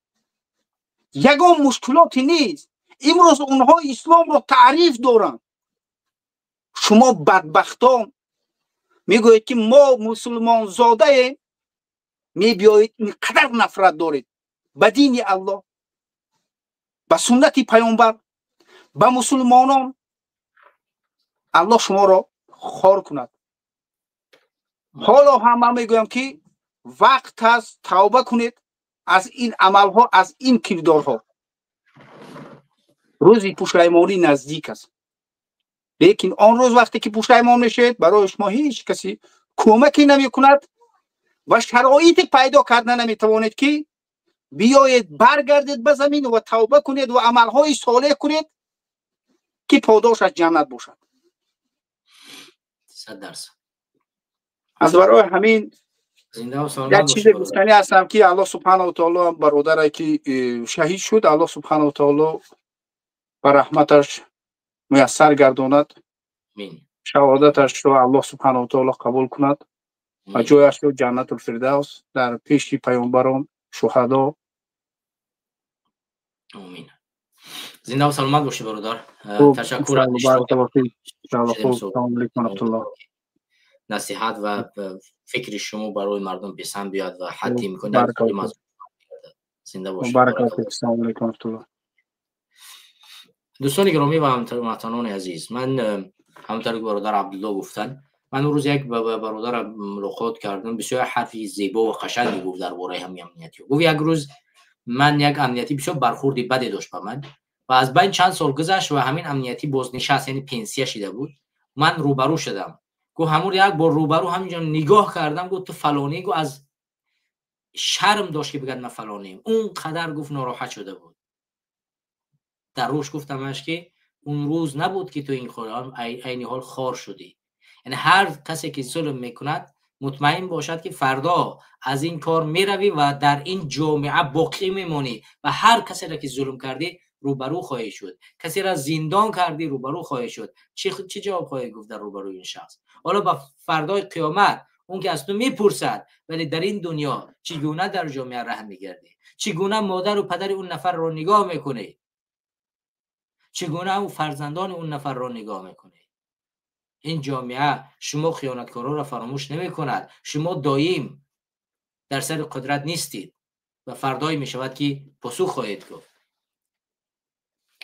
یگان مشکلاتی نیست. امروز اونها اسلام را تعریف دارند. شما بدبختان میگوید که ما مسلمان زاده ایم، میبیایید اینقدر نفرت دارید به دین الله، به سنت پیامبر، به مسلمانان. الله شما را خار کند. حالا هم میگویم که وقت است توبه کنید از این عملها، از این کردارها. روزی پشیمانی نزدیک است. لیکن آن روز وقتی که پشیمان میشید برای شما هیچ کسی کمکی نمی کند و شرایط پیدا کردن نمی توانید که بیایید برگردید به زمین و توبه کنید و عملهای صالح کنید که پاداش از جنت باشد. 100%. از برای همین زنده و سلامت یک چیز گفتنی هستم که الله سبحانه و تعالی برادری که شهید شد، الله سبحانه و تعالی بر رحمتش میسر گرداند. شهادتش رو الله سبحانه و تعالی قبول کند و جایش رو جنت الفردوس در پیش پیامبران، شهدا. آمین. زنده و سلامت باشی برادر. تشکر از نصیحت و فکر شما برای مردم پسند بیاد و حتی میکنه. زنده باشی. السلام علیکم و رحمت الله. دوستان گرامی و هموطنان عزیز، من همونطور که برادر عبدالله گفتن، من اون روز یک برادر ملاقات کردم، بسیار حرفی زیبا و قشنگی گفت درباره همین امنیتی. گفت یک روز من یک امنیتی بسیار برخوردی بدی داشت به من و از بین چند سال گذشت و همین امنیتی بازنشست، یعنی پنسیه شده بود. من روبرو شدم. گفت همون یک بار روبرو همینجا نگاه کردم، گفت تو فلانی، گفت از شرم داشت که بگن من فلانی. اون قدر گفت ناراحت شده بود. در روش گفتمش که اون روز نبود که تو این عین حال خار شدی. یعنی هر کسی که ظلم میکند مطمئن باشد که فردا از این کار میروی و در این جامعه باقی میمونی و هر کسی را که ظلم کردی روبرو خواهی شد، کسی را زندان کردی روبرو خواهی شد. چه جواب خواهی گفت در روبروی این شخص؟ حالا با فردای قیامت اون که از تو میپرسد ولی در این دنیا چگونه در جامعه راه میگردی؟ چگونه مادر و پدر اون نفر رو نگاه میکنی؟ چگونه او فرزندان اون نفر را نگاه میکنه؟ این جامعه شما خیانتکارا را فراموش نمی کند. شما دایم در سر قدرت نیستید و فردایی می شود که پاسخ خواهید گفت.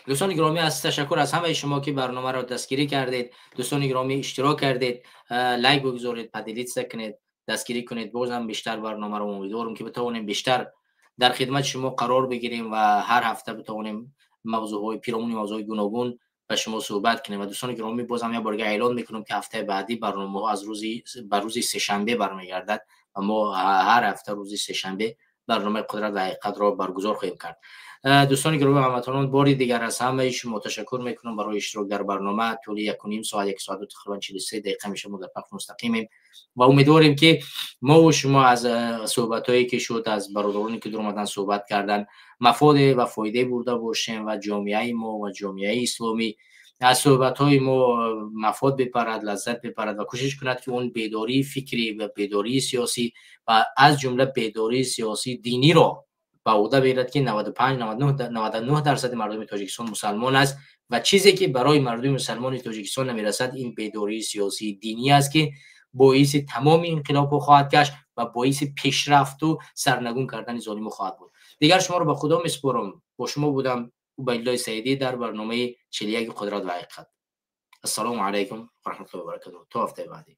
دوستان گرامی، از تشکر از همه شما که برنامه را دستگیری کردید. دوستان گرامی اشتراک کردید، لایک بگذارید، پدیلیت کنید دستگیری کنید. بازم بیشتر برنامه رو امیدوارم که بتوانیم بیشتر در خدمت شما قرار بگیریم و هر هفته بتوانیم موضوعهای پیرامون موضوع گوناگون با شما صحبت کنیم. و دوستان گرامی بازم یه بار اعلان میکنم که هفته بعدی برنامه از روز سه‌شنبه برمیگردد و ما هر هفته روز سه‌شنبه برنامه قدرت و حقیقت را برگزار خواهیم کرد. دوستان گرامی و هموطنان باری دیگر از همه شما تشکر میکنم برای اشتراک در برنامه. طول 1.5 ساعت 1 ساعت و تقریبا 43 دقیقه میشه ما در پخش مستقیمیم و امیدواریم که ما و شما از صحبتایی که شد از برادرانی که در اومدن صحبت کردن مفاد و فایده برده باشیم و جامعه ما و جامعه اسلامی از صحبت‌های ما مفاد ببرد، لذت ببرد و کوشش کند که اون بیداری فکری و بیداری سیاسی و از جمله بیداری سیاسی دینی را به عهده بگیرد که 95-99% مردم تاجیکستان مسلمان است و چیزی که برای مردم مسلمان تاجیکستان نمیرسد این بیداری سیاسی دینی است که باعث تمام انقلاب خواهد گشت و باعث پیشرفت و سرنگون کردن ظالم خواهد بود. دیگر شما رو به خدا میسپارم. با شما بودم عبیدالله سعیدی در برنامه 41 قدرت و حقیقت. السلام علیکم و رحمت الله و برکاته. تا هفته بعدی.